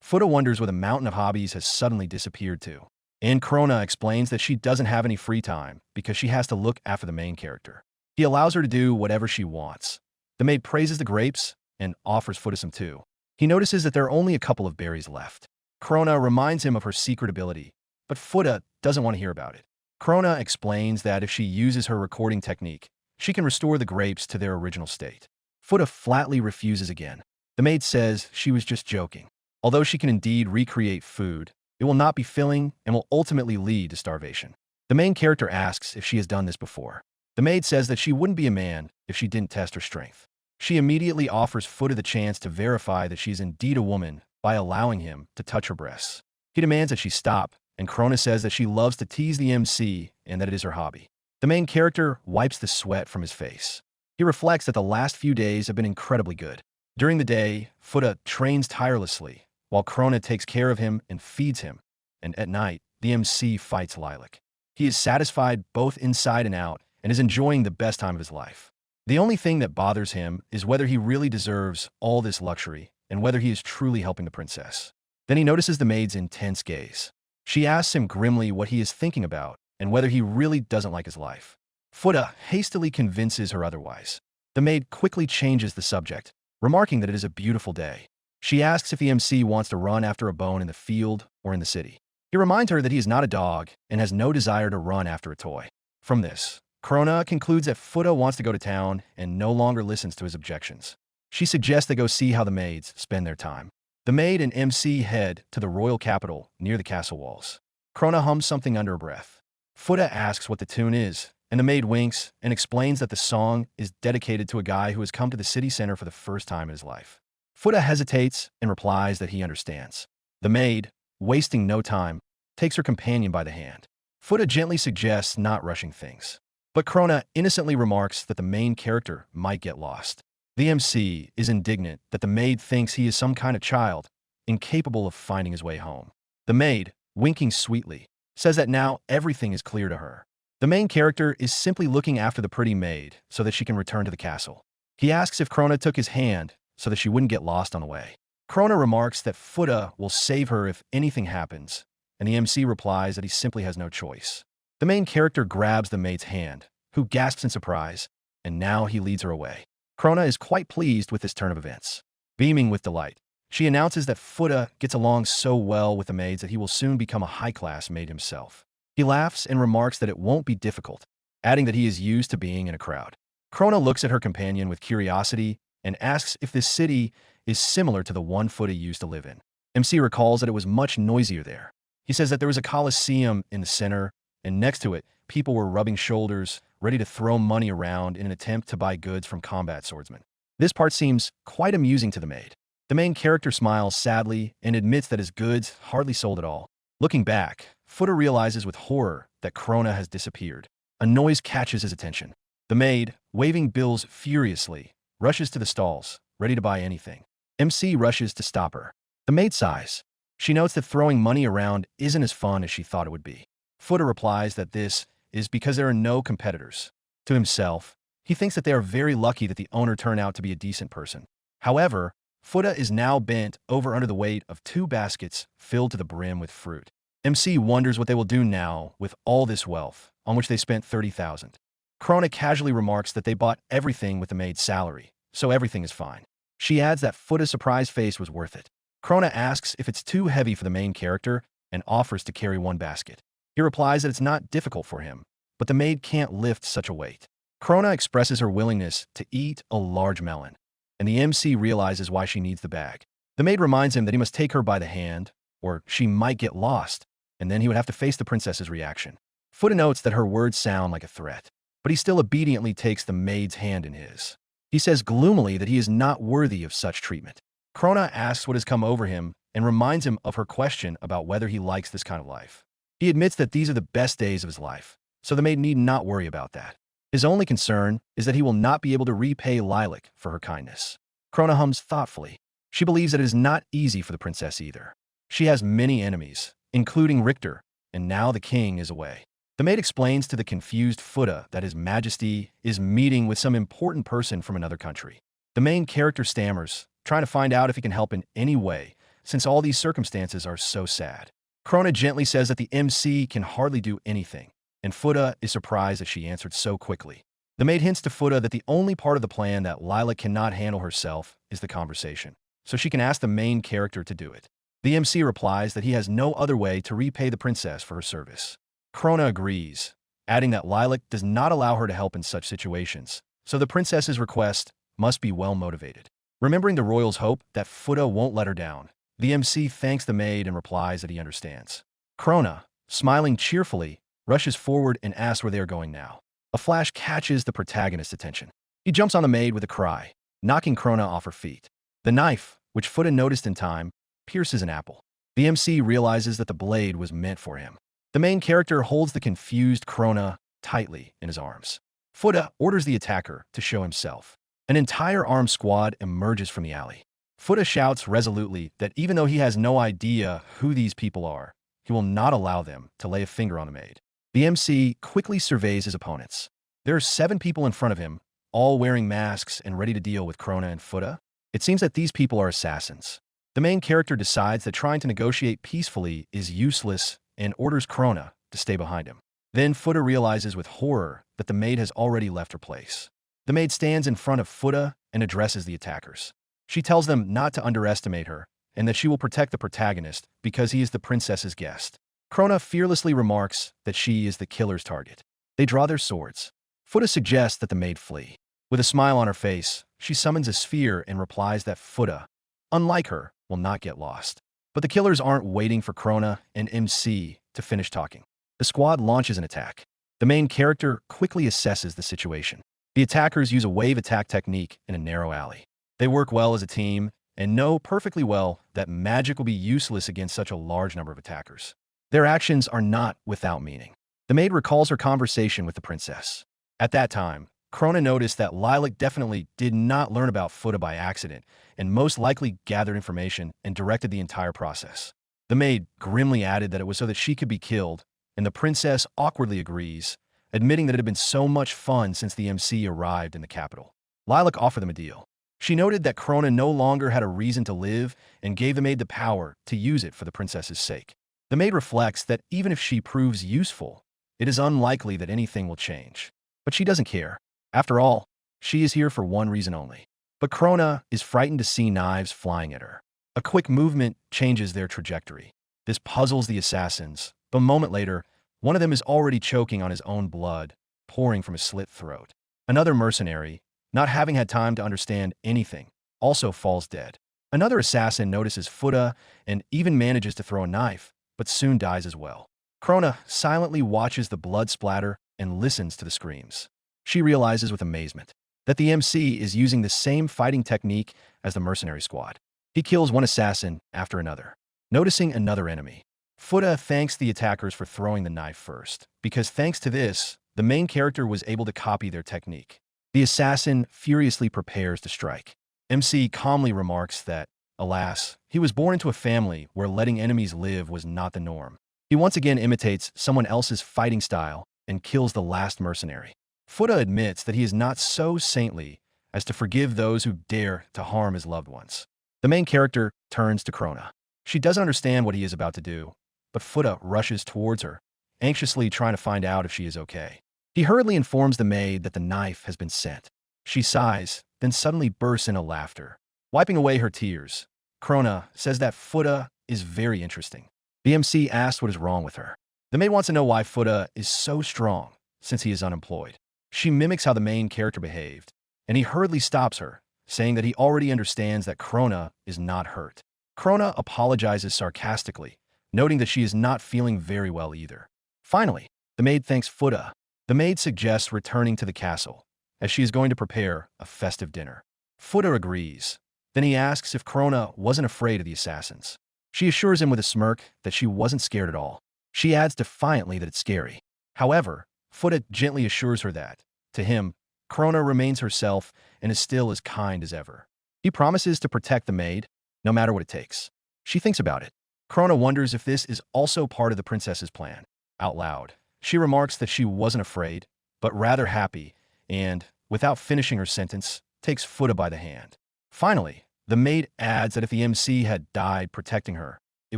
Fuda wonders where the mountain of hobbies has suddenly disappeared to. And Krona explains that she doesn't have any free time because she has to look after the main character. He allows her to do whatever she wants. The maid praises the grapes and offers Fuda some too. He notices that there are only a couple of berries left. Krona reminds him of her secret ability, but Fuda doesn't want to hear about it. Krona explains that if she uses her recording technique, she can restore the grapes to their original state. Fuda flatly refuses again. The maid says she was just joking. Although she can indeed recreate food, it will not be filling and will ultimately lead to starvation. The main character asks if she has done this before. The maid says that she wouldn't be a man if she didn't test her strength. She immediately offers Fuda the chance to verify that she's indeed a woman by allowing him to touch her breasts. He demands that she stop, and Krona says that she loves to tease the MC and that it is her hobby. The main character wipes the sweat from his face. He reflects that the last few days have been incredibly good. During the day, Fuda trains tirelessly, while Krona takes care of him and feeds him, and at night, the MC fights Lilac. He is satisfied both inside and out and is enjoying the best time of his life. The only thing that bothers him is whether he really deserves all this luxury and whether he is truly helping the princess. Then he notices the maid's intense gaze. She asks him grimly what he is thinking about and whether he really doesn't like his life. Fuda hastily convinces her otherwise. The maid quickly changes the subject, remarking that it is a beautiful day. She asks if the MC wants to run after a bone in the field or in the city. He reminds her that he is not a dog and has no desire to run after a toy. From this, Krona concludes that Fuda wants to go to town and no longer listens to his objections. She suggests they go see how the maids spend their time. The maid and MC head to the royal capital near the castle walls. Krona hums something under her breath. Fuda asks what the tune is, and the maid winks and explains that the song is dedicated to a guy who has come to the city center for the first time in his life. Fuda hesitates and replies that he understands. The maid, wasting no time, takes her companion by the hand. Fuda gently suggests not rushing things. But Krona innocently remarks that the main character might get lost. The MC is indignant that the maid thinks he is some kind of child, incapable of finding his way home. The maid, winking sweetly, says that now everything is clear to her. The main character is simply looking after the pretty maid so that she can return to the castle. He asks if Krona took his hand so that she wouldn't get lost on the way. Krona remarks that Fuda will save her if anything happens, and the MC replies that he simply has no choice. The main character grabs the maid's hand, who gasps in surprise, and now he leads her away. Krona is quite pleased with this turn of events. Beaming with delight, she announces that Fuda gets along so well with the maids that he will soon become a high-class maid himself. He laughs and remarks that it won't be difficult, adding that he is used to being in a crowd. Krona looks at her companion with curiosity and asks if this city is similar to the one Fuda used to live in. MC recalls that it was much noisier there. He says that there was a coliseum in the center, and next to it, people were rubbing shoulders, ready to throw money around in an attempt to buy goods from combat swordsmen. This part seems quite amusing to the maid. The main character smiles sadly and admits that his goods hardly sold at all. Looking back, Fuda realizes with horror that Krona has disappeared. A noise catches his attention. The maid, waving bills furiously, rushes to the stalls, ready to buy anything. MC rushes to stop her. The maid sighs. She notes that throwing money around isn't as fun as she thought it would be. Fuda replies that this is because there are no competitors. To himself, he thinks that they are very lucky that the owner turned out to be a decent person. However, Fuda is now bent over under the weight of 2 baskets filled to the brim with fruit. MC wonders what they will do now with all this wealth, on which they spent 30,000. Krona casually remarks that they bought everything with the maid's salary, so everything is fine. She adds that Fuda's surprised face was worth it. Krona asks if it's too heavy for the main character and offers to carry 1 basket. He replies that it's not difficult for him, but the maid can't lift such a weight. Krona expresses her willingness to eat a large melon. and the MC realizes why she needs the bag. The maid reminds him that he must take her by the hand, or she might get lost, and then he would have to face the princess's reaction. Fuda notes that her words sound like a threat, but he still obediently takes the maid's hand in his. He says gloomily that he is not worthy of such treatment. Krona asks what has come over him and reminds him of her question about whether he likes this kind of life. He admits that these are the best days of his life, so the maid need not worry about that. His only concern is that he will not be able to repay Lilac for her kindness. Krona hums thoughtfully. She believes that it is not easy for the princess either. She has many enemies, including Richter, and now the king is away. The maid explains to the confused Fuda that His Majesty is meeting with some important person from another country. The main character stammers, trying to find out if he can help in any way, since all these circumstances are so sad. Krona gently says that the MC can hardly do anything, and Fuda is surprised that she answered so quickly. The maid hints to Fuda that the only part of the plan that Lilac cannot handle herself is the conversation, so she can ask the main character to do it. The MC replies that he has no other way to repay the princess for her service. Krona agrees, adding that Lilac does not allow her to help in such situations, so the princess's request must be well motivated. Remembering the royal's hope that Fuda won't let her down, the MC thanks the maid and replies that he understands. Krona, smiling cheerfully, rushes forward and asks where they are going now. A flash catches the protagonist's attention. He jumps on the maid with a cry, knocking Krona off her feet. The knife, which Fuda noticed in time, pierces an apple. The MC realizes that the blade was meant for him. The main character holds the confused Krona tightly in his arms. Fuda orders the attacker to show himself. An entire armed squad emerges from the alley. Fuda shouts resolutely that even though he has no idea who these people are, he will not allow them to lay a finger on the maid. The MC quickly surveys his opponents. There are 7 people in front of him, all wearing masks and ready to deal with Krona and Fuda. It seems that these people are assassins. The main character decides that trying to negotiate peacefully is useless and orders Krona to stay behind him. Then Fuda realizes with horror that the maid has already left her place. The maid stands in front of Fuda and addresses the attackers. She tells them not to underestimate her and that she will protect the protagonist because he is the princess's guest. Krona fearlessly remarks that she is the killer's target. They draw their swords. Fuda suggests that the maid flee. With a smile on her face, she summons a sphere and replies that Fuda, unlike her, will not get lost. But the killers aren't waiting for Krona and MC to finish talking. The squad launches an attack. The main character quickly assesses the situation. The attackers use a wave attack technique in a narrow alley. They work well as a team and know perfectly well that magic will be useless against such a large number of attackers. Their actions are not without meaning. The maid recalls her conversation with the princess. At that time, Krona noticed that Lilac definitely did not learn about Fuda by accident and most likely gathered information and directed the entire process. The maid grimly added that it was so that she could be killed, and the princess awkwardly agrees, admitting that it had been so much fun since the MC arrived in the capital. Lilac offered them a deal. She noted that Krona no longer had a reason to live and gave the maid the power to use it for the princess's sake. The maid reflects that even if she proves useful, it is unlikely that anything will change. But she doesn't care. After all, she is here for one reason only. But Krona is frightened to see knives flying at her. A quick movement changes their trajectory. This puzzles the assassins, but a moment later, one of them is already choking on his own blood, pouring from his slit throat. Another mercenary, not having had time to understand anything, also falls dead. Another assassin notices Fuda and even manages to throw a knife, but soon dies as well. Krona silently watches the blood splatter and listens to the screams. She realizes with amazement that the MC is using the same fighting technique as the mercenary squad. He kills one assassin after another. Noticing another enemy, Fuda thanks the attackers for throwing the knife first, because thanks to this, the main character was able to copy their technique. The assassin furiously prepares to strike. MC calmly remarks that, alas, he was born into a family where letting enemies live was not the norm. He once again imitates someone else's fighting style and kills the last mercenary. Fuda admits that he is not so saintly as to forgive those who dare to harm his loved ones. The main character turns to Krona. She doesn't understand what he is about to do, but Fuda rushes towards her, anxiously trying to find out if she is okay. He hurriedly informs the maid that the knife has been sent. She sighs, then suddenly bursts into laughter. Wiping away her tears, Krona says that Fuda is very interesting. The MC asks what is wrong with her. The maid wants to know why Fuda is so strong, since he is unemployed. She mimics how the main character behaved, and he hurriedly stops her, saying that he already understands that Krona is not hurt. Krona apologizes sarcastically, noting that she is not feeling very well either. Finally, the maid thanks Fuda. The maid suggests returning to the castle, as she is going to prepare a festive dinner. Fuda agrees. Then he asks if Krona wasn't afraid of the assassins. She assures him with a smirk that she wasn't scared at all. She adds defiantly that it's scary. However, Fuda gently assures her that, to him, Krona remains herself and is still as kind as ever. He promises to protect the maid, no matter what it takes. She thinks about it. Krona wonders if this is also part of the princess's plan. Out loud, she remarks that she wasn't afraid, but rather happy, and, without finishing her sentence, takes Fuda by the hand. Finally, the maid adds that if the MC had died protecting her, it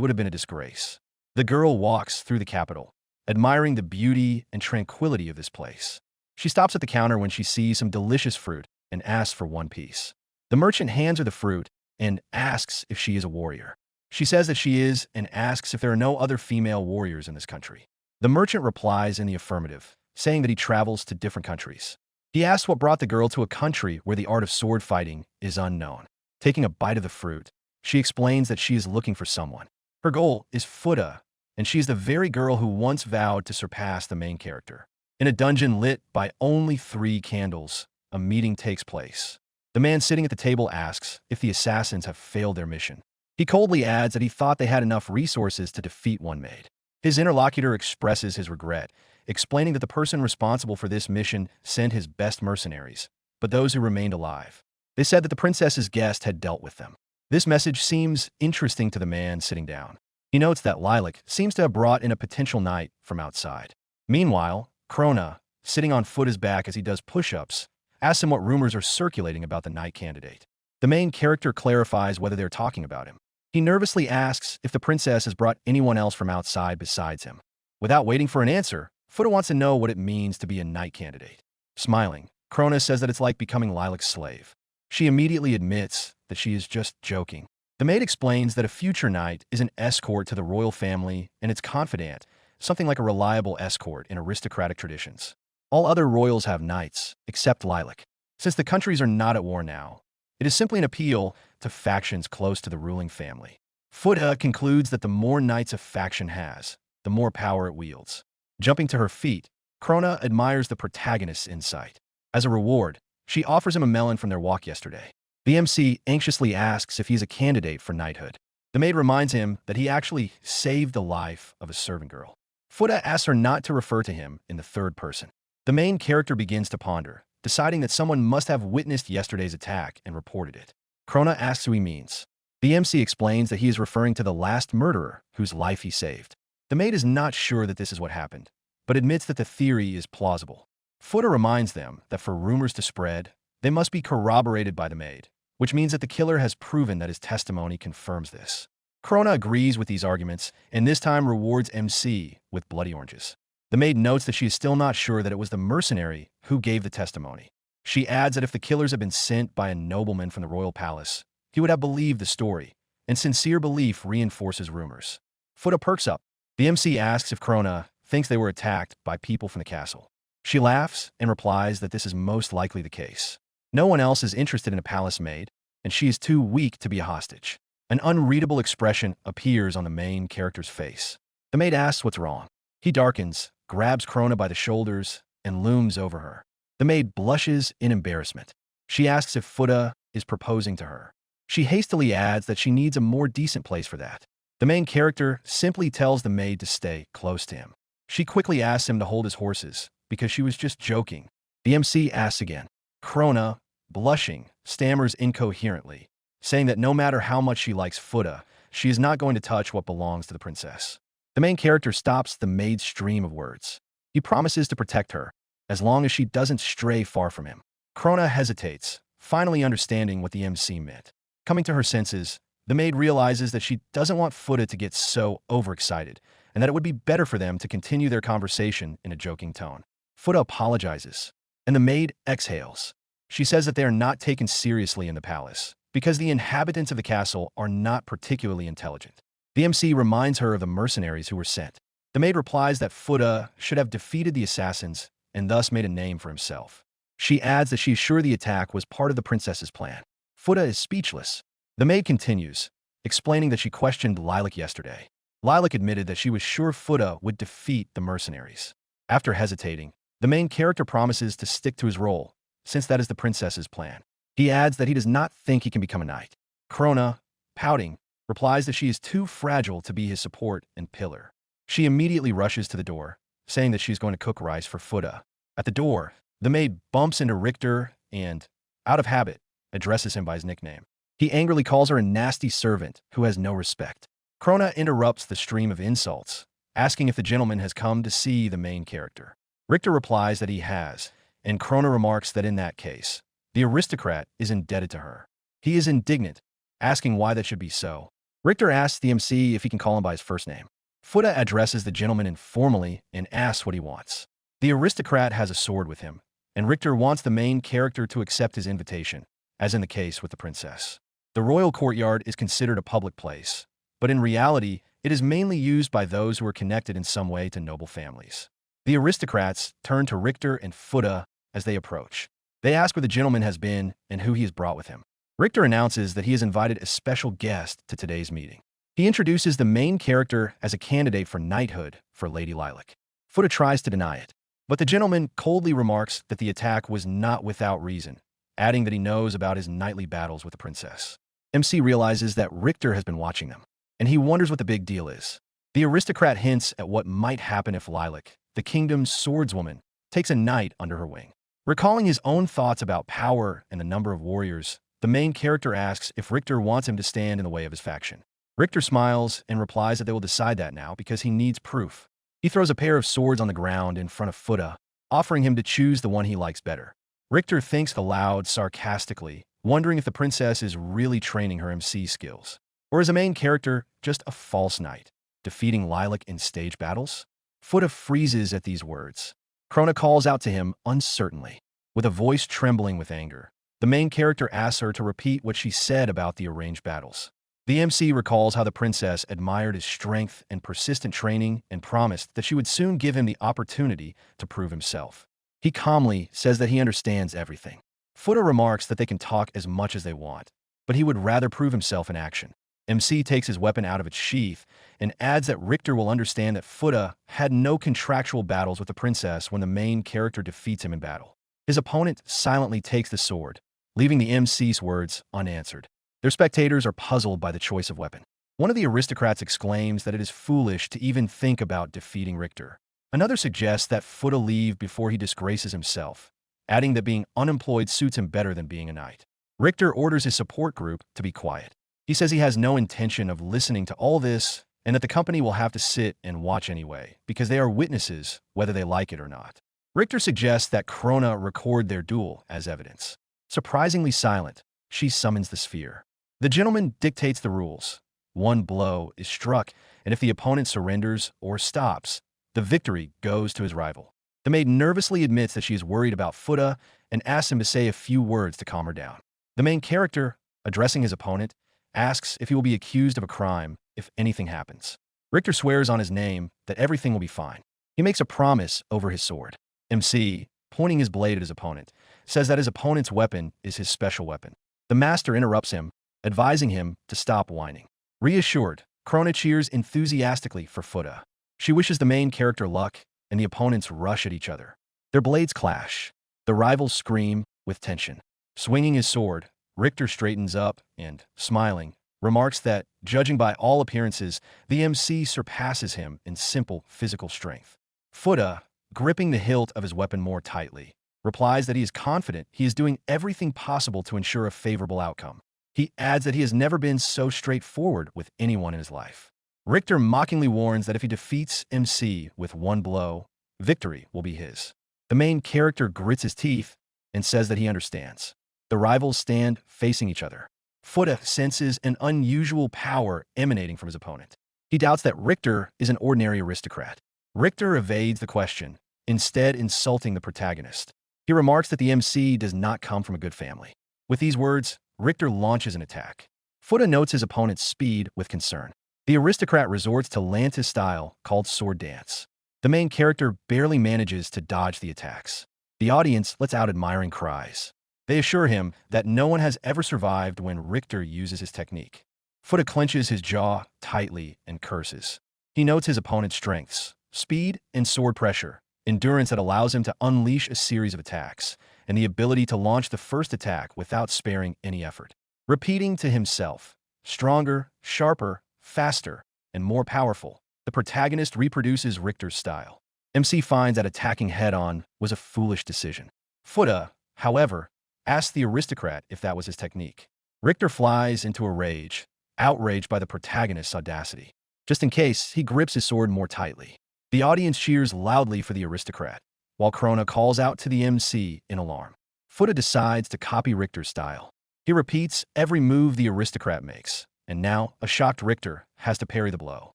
would have been a disgrace. The girl walks through the capital, admiring the beauty and tranquility of this place. She stops at the counter when she sees some delicious fruit and asks for one piece. The merchant hands her the fruit and asks if she is a warrior. She says that she is and asks if there are no other female warriors in this country. The merchant replies in the affirmative, saying that he travels to different countries. He asks what brought the girl to a country where the art of sword fighting is unknown. Taking a bite of the fruit, she explains that she is looking for someone. Her goal is Fuda, and she is the very girl who once vowed to surpass the main character. In a dungeon lit by only 3 candles, a meeting takes place. The man sitting at the table asks if the assassins have failed their mission. He coldly adds that he thought they had enough resources to defeat one maid. His interlocutor expresses his regret, explaining that the person responsible for this mission sent his best mercenaries, but those who remained alive. They said that the princess's guest had dealt with them. This message seems interesting to the man sitting down. He notes that Lilac seems to have brought in a potential knight from outside. Meanwhile, Krona, sitting on Fuda's back as he does push-ups, asks him what rumors are circulating about the knight candidate. The main character clarifies whether they're talking about him. He nervously asks if the princess has brought anyone else from outside besides him. Without waiting for an answer, Fuda wants to know what it means to be a knight candidate. Smiling, Krona says that it's like becoming Lilac's slave. She immediately admits that she is just joking. The maid explains that a future knight is an escort to the royal family and its confidant, something like a reliable escort in aristocratic traditions. All other royals have knights, except Lilac. Since the countries are not at war now, it is simply an appeal to factions close to the ruling family. Fuda concludes that the more knights a faction has, the more power it wields. Jumping to her feet, Krona admires the protagonist's insight. As a reward, she offers him a melon from their walk yesterday. The MC anxiously asks if he's a candidate for knighthood. The maid reminds him that he actually saved the life of a servant girl. Fuda asks her not to refer to him in the third person. The main character begins to ponder, deciding that someone must have witnessed yesterday's attack and reported it. Krona asks who he means. The MC explains that he is referring to the last murderer whose life he saved. The maid is not sure that this is what happened, but admits that the theory is plausible. Fuda reminds them that for rumors to spread, they must be corroborated by the maid, which means that the killer has proven that his testimony confirms this. Krona agrees with these arguments, and this time rewards MC with bloody oranges. The maid notes that she is still not sure that it was the mercenary who gave the testimony. She adds that if the killers had been sent by a nobleman from the royal palace, he would have believed the story, and sincere belief reinforces rumors. Fuda perks up. The MC asks if Krona thinks they were attacked by people from the castle. She laughs and replies that this is most likely the case. No one else is interested in a palace maid, and she is too weak to be a hostage. An unreadable expression appears on the main character's face. The maid asks what's wrong. He darkens, grabs Krona by the shoulders, and looms over her. The maid blushes in embarrassment. She asks if Fuda is proposing to her. She hastily adds that she needs a more decent place for that. The main character simply tells the maid to stay close to him. She quickly asks him to hold his horses, because she was just joking. The MC asks again. Krona, blushing, stammers incoherently, saying that no matter how much she likes Fuda, she is not going to touch what belongs to the princess. The main character stops the maid's stream of words. He promises to protect her, as long as she doesn't stray far from him. Krona hesitates, finally understanding what the MC meant. Coming to her senses, the maid realizes that she doesn't want Fuda to get so overexcited, and that it would be better for them to continue their conversation in a joking tone. Fuda apologizes, and the maid exhales. She says that they are not taken seriously in the palace, because the inhabitants of the castle are not particularly intelligent. The MC reminds her of the mercenaries who were sent. The maid replies that Fuda should have defeated the assassins and thus made a name for himself. She adds that she is sure the attack was part of the princess's plan. Fuda is speechless. The maid continues, explaining that she questioned Lilac yesterday. Lilac admitted that she was sure Fuda would defeat the mercenaries. After hesitating, the main character promises to stick to his role, since that is the princess's plan. He adds that he does not think he can become a knight. Krona, pouting, replies that she is too fragile to be his support and pillar. She immediately rushes to the door, saying that she's going to cook rice for Fuda. At the door, the maid bumps into Richter and, out of habit, addresses him by his nickname. He angrily calls her a nasty servant who has no respect. Krona interrupts the stream of insults, asking if the gentleman has come to see the main character. Richter replies that he has, and Krona remarks that in that case, the aristocrat is indebted to her. He is indignant, asking why that should be so. Richter asks the MC if he can call him by his first name. Fuda addresses the gentleman informally and asks what he wants. The aristocrat has a sword with him, and Richter wants the main character to accept his invitation, as in the case with the princess. The royal courtyard is considered a public place, but in reality, it is mainly used by those who are connected in some way to noble families. The aristocrats turn to Richter and Fuda as they approach. They ask where the gentleman has been and who he has brought with him. Richter announces that he has invited a special guest to today's meeting. He introduces the main character as a candidate for knighthood for Lady Lilac. Fuda tries to deny it, but the gentleman coldly remarks that the attack was not without reason, adding that he knows about his nightly battles with the princess. MC realizes that Richter has been watching them, and he wonders what the big deal is. The aristocrat hints at what might happen if Lilac, the kingdom's swordswoman, takes a knight under her wing. Recalling his own thoughts about power and the number of warriors, the main character asks if Richter wants him to stand in the way of his faction. Richter smiles and replies that they will decide that now because he needs proof. He throws a pair of swords on the ground in front of Fuda, offering him to choose the one he likes better. Richter thinks aloud sarcastically, wondering if the princess is really training her MC skills, or is a main character just a false knight, defeating Lilac in stage battles? Fuda freezes at these words. Krona calls out to him uncertainly, with a voice trembling with anger. The main character asks her to repeat what she said about the arranged battles. The MC recalls how the princess admired his strength and persistent training and promised that she would soon give him the opportunity to prove himself. He calmly says that he understands everything. Fuda remarks that they can talk as much as they want, but he would rather prove himself in action. MC takes his weapon out of its sheath and adds that Richter will understand that Fuda had no contractual battles with the princess when the main character defeats him in battle. His opponent silently takes the sword, leaving the MC's words unanswered. Their spectators are puzzled by the choice of weapon. One of the aristocrats exclaims that it is foolish to even think about defeating Richter. Another suggests that Fuda leave before he disgraces himself, adding that being unemployed suits him better than being a knight. Richter orders his support group to be quiet. He says he has no intention of listening to all this and that the company will have to sit and watch anyway, because they are witnesses whether they like it or not. Richter suggests that Krona record their duel as evidence. Surprisingly silent, she summons the sphere. The gentleman dictates the rules. One blow is struck, and if the opponent surrenders or stops, the victory goes to his rival. The maid nervously admits that she is worried about Fuda and asks him to say a few words to calm her down. The main character, addressing his opponent, asks if he will be accused of a crime if anything happens. Richter swears on his name that everything will be fine. He makes a promise over his sword. MC, pointing his blade at his opponent, says that his opponent's weapon is his special weapon. The master interrupts him, advising him to stop whining. Reassured, Krona cheers enthusiastically for Fuda. She wishes the main character luck, and the opponents rush at each other. Their blades clash. The rivals scream with tension. Swinging his sword, Richter straightens up and, smiling, remarks that, judging by all appearances, the MC surpasses him in simple physical strength. Fuda, gripping the hilt of his weapon more tightly, replies that he is confident he is doing everything possible to ensure a favorable outcome. He adds that he has never been so straightforward with anyone in his life. Richter mockingly warns that if he defeats MC with one blow, victory will be his. The main character grits his teeth and says that he understands. The rivals stand facing each other. Fuda senses an unusual power emanating from his opponent. He doubts that Richter is an ordinary aristocrat. Richter evades the question, instead insulting the protagonist. He remarks that the MC does not come from a good family. With these words, Richter launches an attack. Fuda notes his opponent's speed with concern. The aristocrat resorts to Lantis style called sword dance. The main character barely manages to dodge the attacks. The audience lets out admiring cries. They assure him that no one has ever survived when Richter uses his technique. Fuda clenches his jaw tightly and curses. He notes his opponent's strengths, speed and sword pressure, endurance that allows him to unleash a series of attacks, and the ability to launch the first attack without sparing any effort. Repeating to himself, stronger, sharper, faster, and more powerful, the protagonist reproduces Richter's style. MC finds that attacking head-on was a foolish decision. Fuda, however, asks the aristocrat if that was his technique. Richter flies into a rage, outraged by the protagonist's audacity. Just in case, he grips his sword more tightly. The audience cheers loudly for the aristocrat, while Krona calls out to the MC in alarm. Fuda decides to copy Richter's style. He repeats every move the aristocrat makes, and now a shocked Richter has to parry the blow.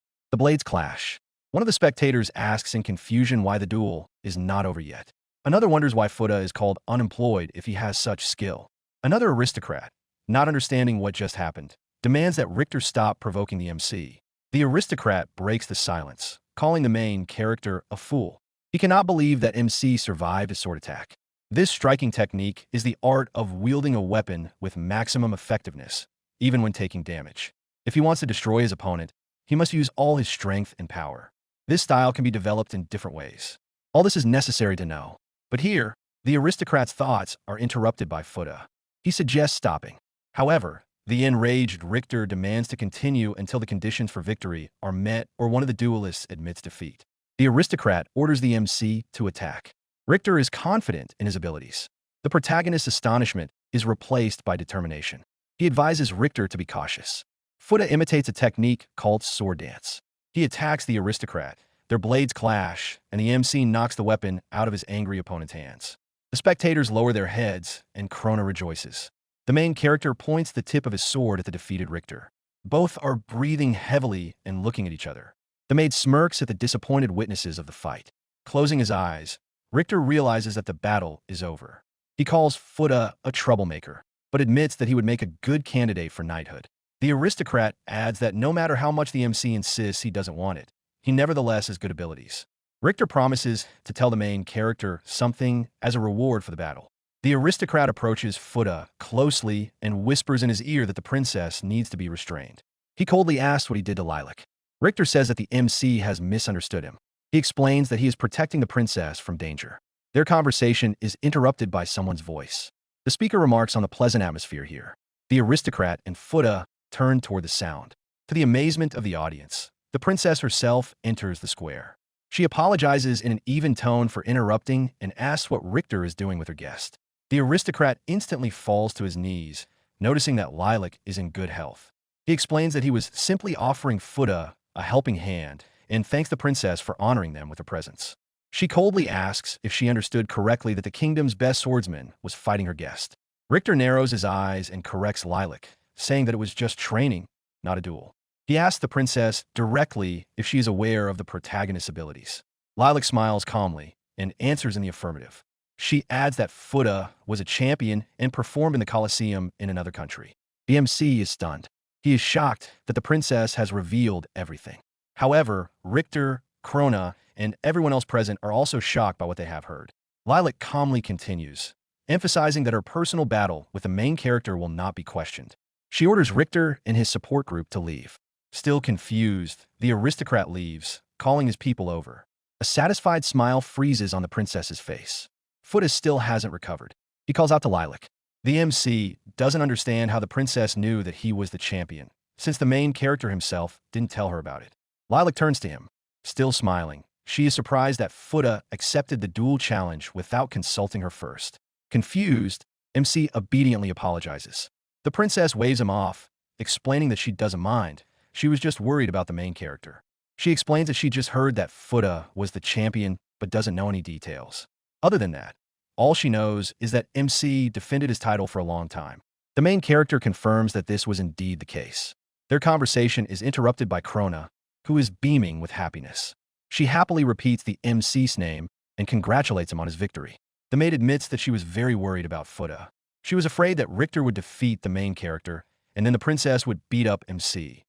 The blades clash. One of the spectators asks in confusion why the duel is not over yet. Another wonders why Fuda is called unemployed if he has such skill. Another aristocrat, not understanding what just happened, demands that Richter stop provoking the MC. The aristocrat breaks the silence, calling the main character a fool. He cannot believe that MC survived a sword attack. This striking technique is the art of wielding a weapon with maximum effectiveness, even when taking damage. If he wants to destroy his opponent, he must use all his strength and power. This style can be developed in different ways. All this is necessary to know. But here, the aristocrat's thoughts are interrupted by Fuda. He suggests stopping. However, the enraged Richter demands to continue until the conditions for victory are met or one of the duelists admits defeat. The aristocrat orders the MC to attack. Richter is confident in his abilities. The protagonist's astonishment is replaced by determination. He advises Richter to be cautious. Fuda imitates a technique called sword dance. He attacks the aristocrat, their blades clash, and the MC knocks the weapon out of his angry opponent's hands. The spectators lower their heads, and Krona rejoices. The main character points the tip of his sword at the defeated Richter. Both are breathing heavily and looking at each other. The maid smirks at the disappointed witnesses of the fight. Closing his eyes, Richter realizes that the battle is over. He calls Fuda a troublemaker, but admits that he would make a good candidate for knighthood. The aristocrat adds that no matter how much the MC insists he doesn't want it, he nevertheless has good abilities. Richter promises to tell the main character something as a reward for the battle. The aristocrat approaches Fuda closely and whispers in his ear that the princess needs to be restrained. He coldly asks what he did to Lilac. Richter says that the MC has misunderstood him. He explains that he is protecting the princess from danger. Their conversation is interrupted by someone's voice. The speaker remarks on the pleasant atmosphere here. The aristocrat and Fuda turn toward the sound. To the amazement of the audience, the princess herself enters the square. She apologizes in an even tone for interrupting and asks what Richter is doing with her guest. The aristocrat instantly falls to his knees, noticing that Lilac is in good health. He explains that he was simply offering Fuda a helping hand and thanks the princess for honoring them with her presence. She coldly asks if she understood correctly that the kingdom's best swordsman was fighting her guest. Richter narrows his eyes and corrects Lilac, saying that it was just training, not a duel. He asks the princess directly if she is aware of the protagonist's abilities. Lilac smiles calmly and answers in the affirmative. She adds that Fuda was a champion and performed in the Colosseum in another country. The MC is stunned. He is shocked that the princess has revealed everything. However, Richter, Krona, and everyone else present are also shocked by what they have heard. Lilac calmly continues, emphasizing that her personal battle with the main character will not be questioned. She orders Richter and his support group to leave. Still confused, the aristocrat leaves, calling his people over. A satisfied smile freezes on the princess's face. Fuda still hasn't recovered. He calls out to Lilac. The MC doesn't understand how the princess knew that he was the champion, since the main character himself didn't tell her about it. Lilac turns to him. Still smiling, she is surprised that Fuda accepted the duel challenge without consulting her first. Confused, MC obediently apologizes. The princess waves him off, explaining that she doesn't mind. She was just worried about the main character. She explains that she just heard that Fuda was the champion but doesn't know any details. Other than that, all she knows is that MC defended his title for a long time. The main character confirms that this was indeed the case. Their conversation is interrupted by Krona, who is beaming with happiness. She happily repeats the MC's name and congratulates him on his victory. The maid admits that she was very worried about Fuda. She was afraid that Richter would defeat the main character, and then the princess would beat up MC.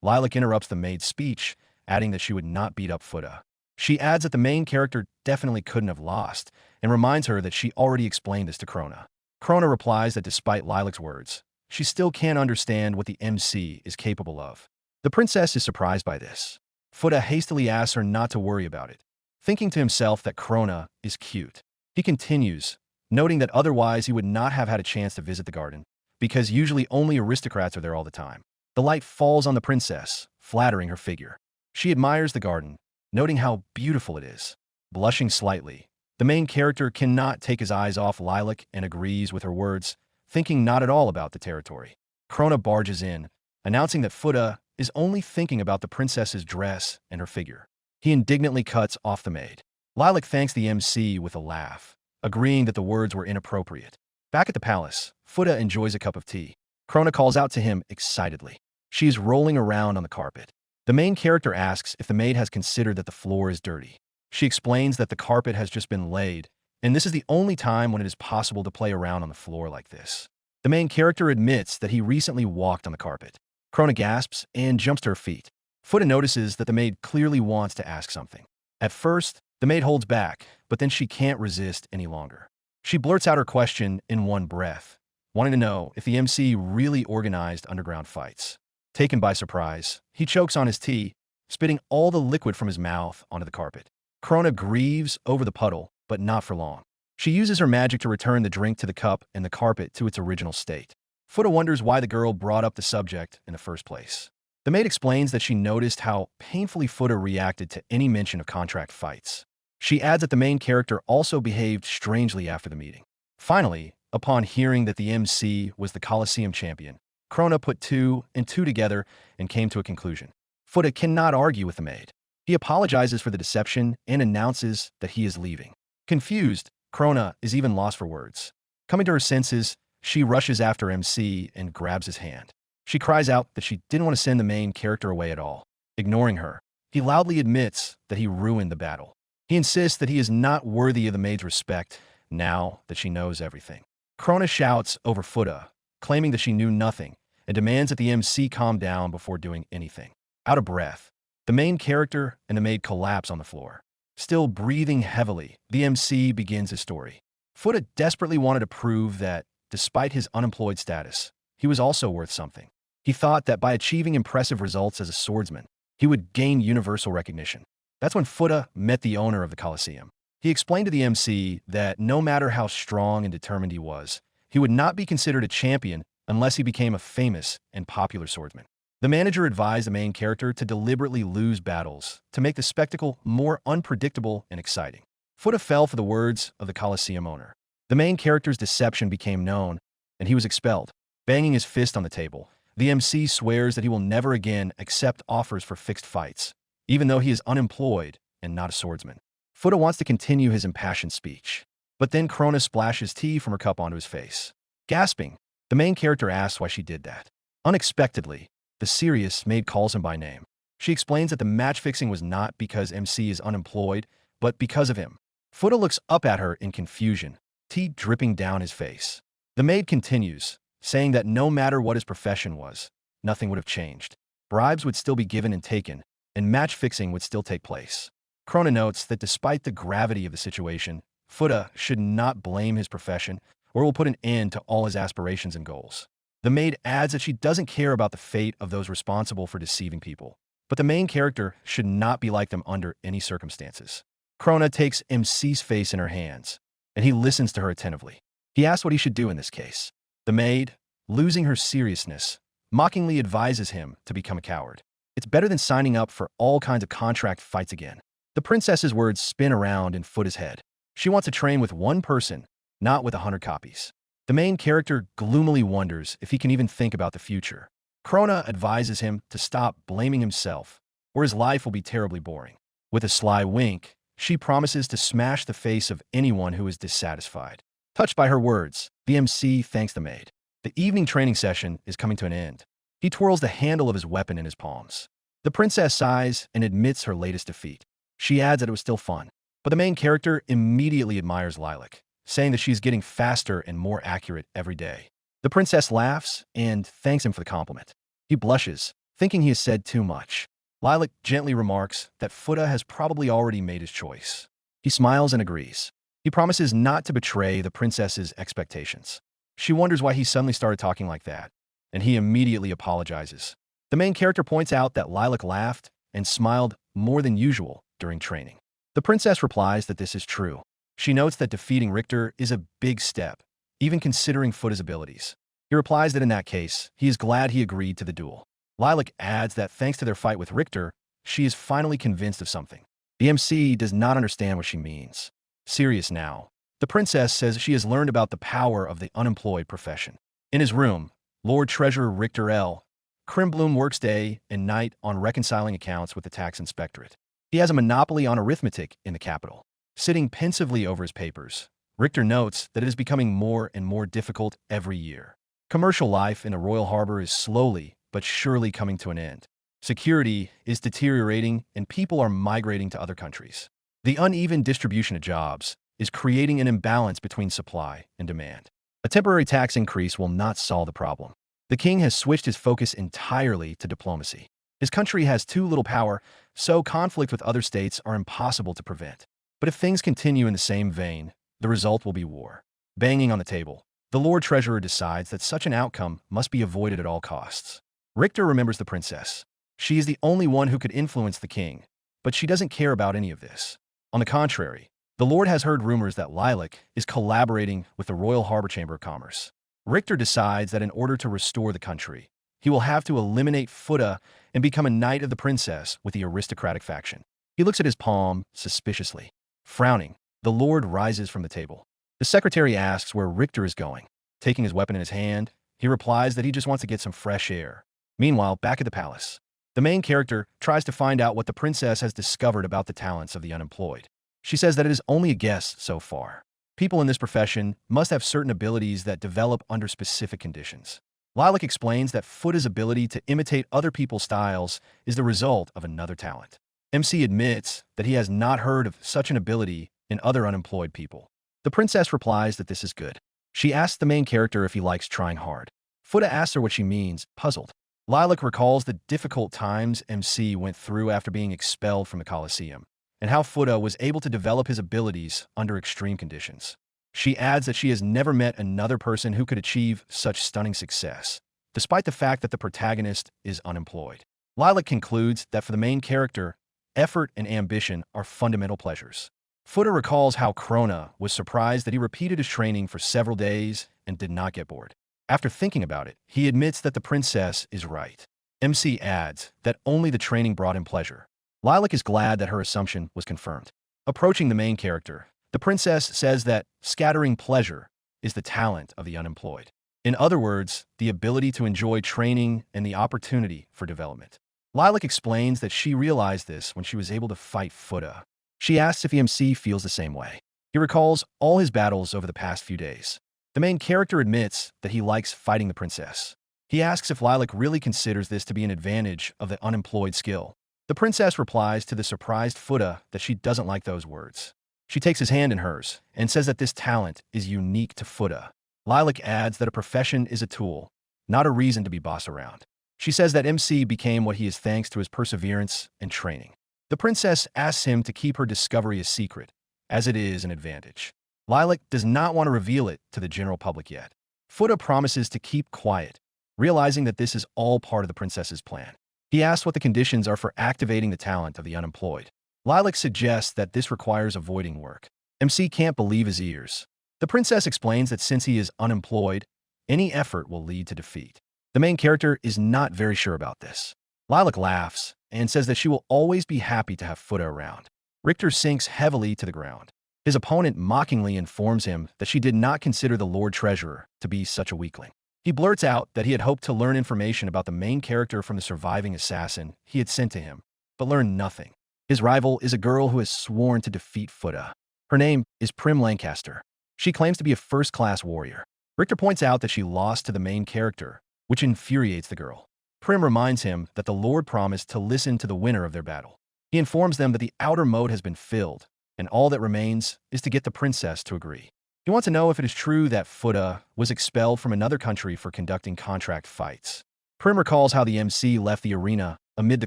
Lilac interrupts the maid's speech, adding that she would not beat up Fuda. She adds that the main character definitely couldn't have lost, and reminds her that she already explained this to Krona. Krona replies that despite Lilac's words, she still can't understand what the MC is capable of. The princess is surprised by this. Fuda hastily asks her not to worry about it, thinking to himself that Krona is cute. He continues, noting that otherwise he would not have had a chance to visit the garden, because usually only aristocrats are there all the time. The light falls on the princess, flattering her figure. She admires the garden, noting how beautiful it is. Blushing slightly, the main character cannot take his eyes off Lilac and agrees with her words, thinking not at all about the territory. Krona barges in, announcing that Fuda is only thinking about the princess's dress and her figure. He indignantly cuts off the maid. Lilac thanks the MC with a laugh, agreeing that the words were inappropriate. Back at the palace, Fuda enjoys a cup of tea. Krona calls out to him excitedly. She is rolling around on the carpet. The main character asks if the maid has considered that the floor is dirty. She explains that the carpet has just been laid, and this is the only time when it is possible to play around on the floor like this. The main character admits that he recently walked on the carpet. Krona gasps and jumps to her feet. Fuda notices that the maid clearly wants to ask something. At first, the maid holds back, but then she can't resist any longer. She blurts out her question in one breath, wanting to know if the MC really organized underground fights. Taken by surprise, he chokes on his tea, spitting all the liquid from his mouth onto the carpet. Krona grieves over the puddle, but not for long. She uses her magic to return the drink to the cup and the carpet to its original state. Fuda wonders why the girl brought up the subject in the first place. The maid explains that she noticed how painfully Fuda reacted to any mention of contract fights. She adds that the main character also behaved strangely after the meeting. Finally, upon hearing that the MC was the Colosseum champion, Krona put two and two together and came to a conclusion. Fuda cannot argue with the maid. He apologizes for the deception and announces that he is leaving. Confused, Krona is even lost for words. Coming to her senses, she rushes after MC and grabs his hand. She cries out that she didn't want to send the main character away at all. Ignoring her, he loudly admits that he ruined the battle. He insists that he is not worthy of the maid's respect now that she knows everything. Krona shouts over Fuda, claiming that she knew nothing, and demands that the MC calm down before doing anything. Out of breath, the main character and the maid collapse on the floor. Still breathing heavily, the MC begins his story. Fuda desperately wanted to prove that, despite his unemployed status, he was also worth something. He thought that by achieving impressive results as a swordsman, he would gain universal recognition. That's when Fuda met the owner of the Colosseum. He explained to the MC that no matter how strong and determined he was, he would not be considered a champion unless he became a famous and popular swordsman. The manager advised the main character to deliberately lose battles to make the spectacle more unpredictable and exciting. Fuda fell for the words of the Colosseum owner. The main character's deception became known, and he was expelled. Banging his fist on the table, the MC swears that he will never again accept offers for fixed fights, even though he is unemployed and not a swordsman. Fuda wants to continue his impassioned speech, but then Krona splashes tea from her cup onto his face. Gasping, the main character asks why she did that. Unexpectedly, the serious maid calls him by name. She explains that the match fixing was not because MC is unemployed, but because of him. Fuda looks up at her in confusion, tea dripping down his face. The maid continues, saying that no matter what his profession was, nothing would have changed. Bribes would still be given and taken, and match fixing would still take place. Krona notes that despite the gravity of the situation, Fuda should not blame his profession or will put an end to all his aspirations and goals. The maid adds that she doesn't care about the fate of those responsible for deceiving people, but the main character should not be like them under any circumstances. Krona takes MC's face in her hands, and he listens to her attentively. He asks what he should do in this case. The maid, losing her seriousness, mockingly advises him to become a coward. It's better than signing up for all kinds of contract fights again. The princess's words spin around in Fuda's head. She wants to train with one person, not with 100 copies. The main character gloomily wonders if he can even think about the future. Krona advises him to stop blaming himself, or his life will be terribly boring. With a sly wink, she promises to smash the face of anyone who is dissatisfied. Touched by her words, the MC thanks the maid. The evening training session is coming to an end. He twirls the handle of his weapon in his palms. The princess sighs and admits her latest defeat. She adds that it was still fun, but the main character immediately admires Lilac, saying that she's getting faster and more accurate every day. The princess laughs and thanks him for the compliment. He blushes, thinking he has said too much. Lilac gently remarks that Fuda has probably already made his choice. He smiles and agrees. He promises not to betray the princess's expectations. She wonders why he suddenly started talking like that, and he immediately apologizes. The main character points out that Lilac laughed and smiled more than usual during training. The princess replies that this is true. She notes that defeating Richter is a big step, even considering Futa's abilities. He replies that in that case, he is glad he agreed to the duel. Lilac adds that thanks to their fight with Richter, she is finally convinced of something. The MC does not understand what she means. Serious now. The princess says she has learned about the power of the unemployed profession. In his room, Lord Treasurer Richter L. Krimbloom works day and night on reconciling accounts with the tax inspectorate. He has a monopoly on arithmetic in the capital. Sitting pensively over his papers, Richter notes that it is becoming more and more difficult every year. Commercial life in the royal harbor is slowly but surely coming to an end. Security is deteriorating and people are migrating to other countries. The uneven distribution of jobs is creating an imbalance between supply and demand. A temporary tax increase will not solve the problem. The king has switched his focus entirely to diplomacy. His country has too little power, so conflict with other states are impossible to prevent. But if things continue in the same vein, the result will be war. Banging on the table, the Lord Treasurer decides that such an outcome must be avoided at all costs. Richter remembers the princess. She is the only one who could influence the king, but she doesn't care about any of this. On the contrary, the Lord has heard rumors that Lilac is collaborating with the Royal Harbor Chamber of Commerce. Richter decides that in order to restore the country, he will have to eliminate Futa and become a knight of the princess with the aristocratic faction. He looks at his palm suspiciously. Frowning, the Lord rises from the table. The secretary asks where Richter is going. Taking his weapon in his hand, he replies that he just wants to get some fresh air. Meanwhile, back at the palace, the main character tries to find out what the princess has discovered about the talents of the unemployed. She says that it is only a guess so far. People in this profession must have certain abilities that develop under specific conditions. Lilac explains that Futa's ability to imitate other people's styles is the result of another talent. MC admits that he has not heard of such an ability in other unemployed people. The princess replies that this is good. She asks the main character if he likes trying hard. Futa asks her what she means, puzzled. Lilac recalls the difficult times MC went through after being expelled from the Colosseum, and how Futa was able to develop his abilities under extreme conditions. She adds that she has never met another person who could achieve such stunning success, despite the fact that the protagonist is unemployed. Lilac concludes that for the main character, effort and ambition are fundamental pleasures. Futa recalls how Krona was surprised that he repeated his training for several days and did not get bored. After thinking about it, he admits that the princess is right. MC adds that only the training brought him pleasure. Lilac is glad that her assumption was confirmed. Approaching the main character, the princess says that scattering pleasure is the talent of the unemployed. In other words, the ability to enjoy training and the opportunity for development. Lilac explains that she realized this when she was able to fight Futa. She asks if the MC feels the same way. He recalls all his battles over the past few days. The main character admits that he likes fighting the princess. He asks if Lilac really considers this to be an advantage of the unemployed skill. The princess replies to the surprised Futa that she doesn't like those words. She takes his hand in hers and says that this talent is unique to Futa. Lilac adds that a profession is a tool, not a reason to be bossed around. She says that MC became what he is thanks to his perseverance and training. The princess asks him to keep her discovery a secret, as it is an advantage. Lilac does not want to reveal it to the general public yet. Futa promises to keep quiet, realizing that this is all part of the princess's plan. He asks what the conditions are for activating the talent of the unemployed. Lilac suggests that this requires avoiding work. MC can't believe his ears. The princess explains that since he is unemployed, any effort will lead to defeat. The main character is not very sure about this. Lilac laughs and says that she will always be happy to have Futa around. Richter sinks heavily to the ground. His opponent mockingly informs him that she did not consider the Lord Treasurer to be such a weakling. He blurts out that he had hoped to learn information about the main character from the surviving assassin he had sent to him, but learned nothing. His rival is a girl who has sworn to defeat Futa. Her name is Prim Lancaster. She claims to be a first-class warrior. Richter points out that she lost to the main character, which infuriates the girl. Prim reminds him that the Lord promised to listen to the winner of their battle. He informs them that the outer moat has been filled, and all that remains is to get the princess to agree. He wants to know if it is true that Futa was expelled from another country for conducting contract fights. Prim recalls how the MC left the arena amid the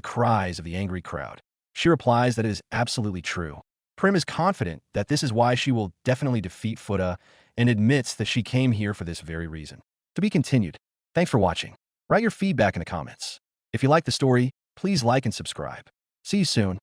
cries of the angry crowd. She replies that it is absolutely true. Prim is confident that this is why she will definitely defeat Futa and admits that she came here for this very reason. To be continued. Thanks for watching. Write your feedback in the comments. If you like the story, please like and subscribe. See you soon.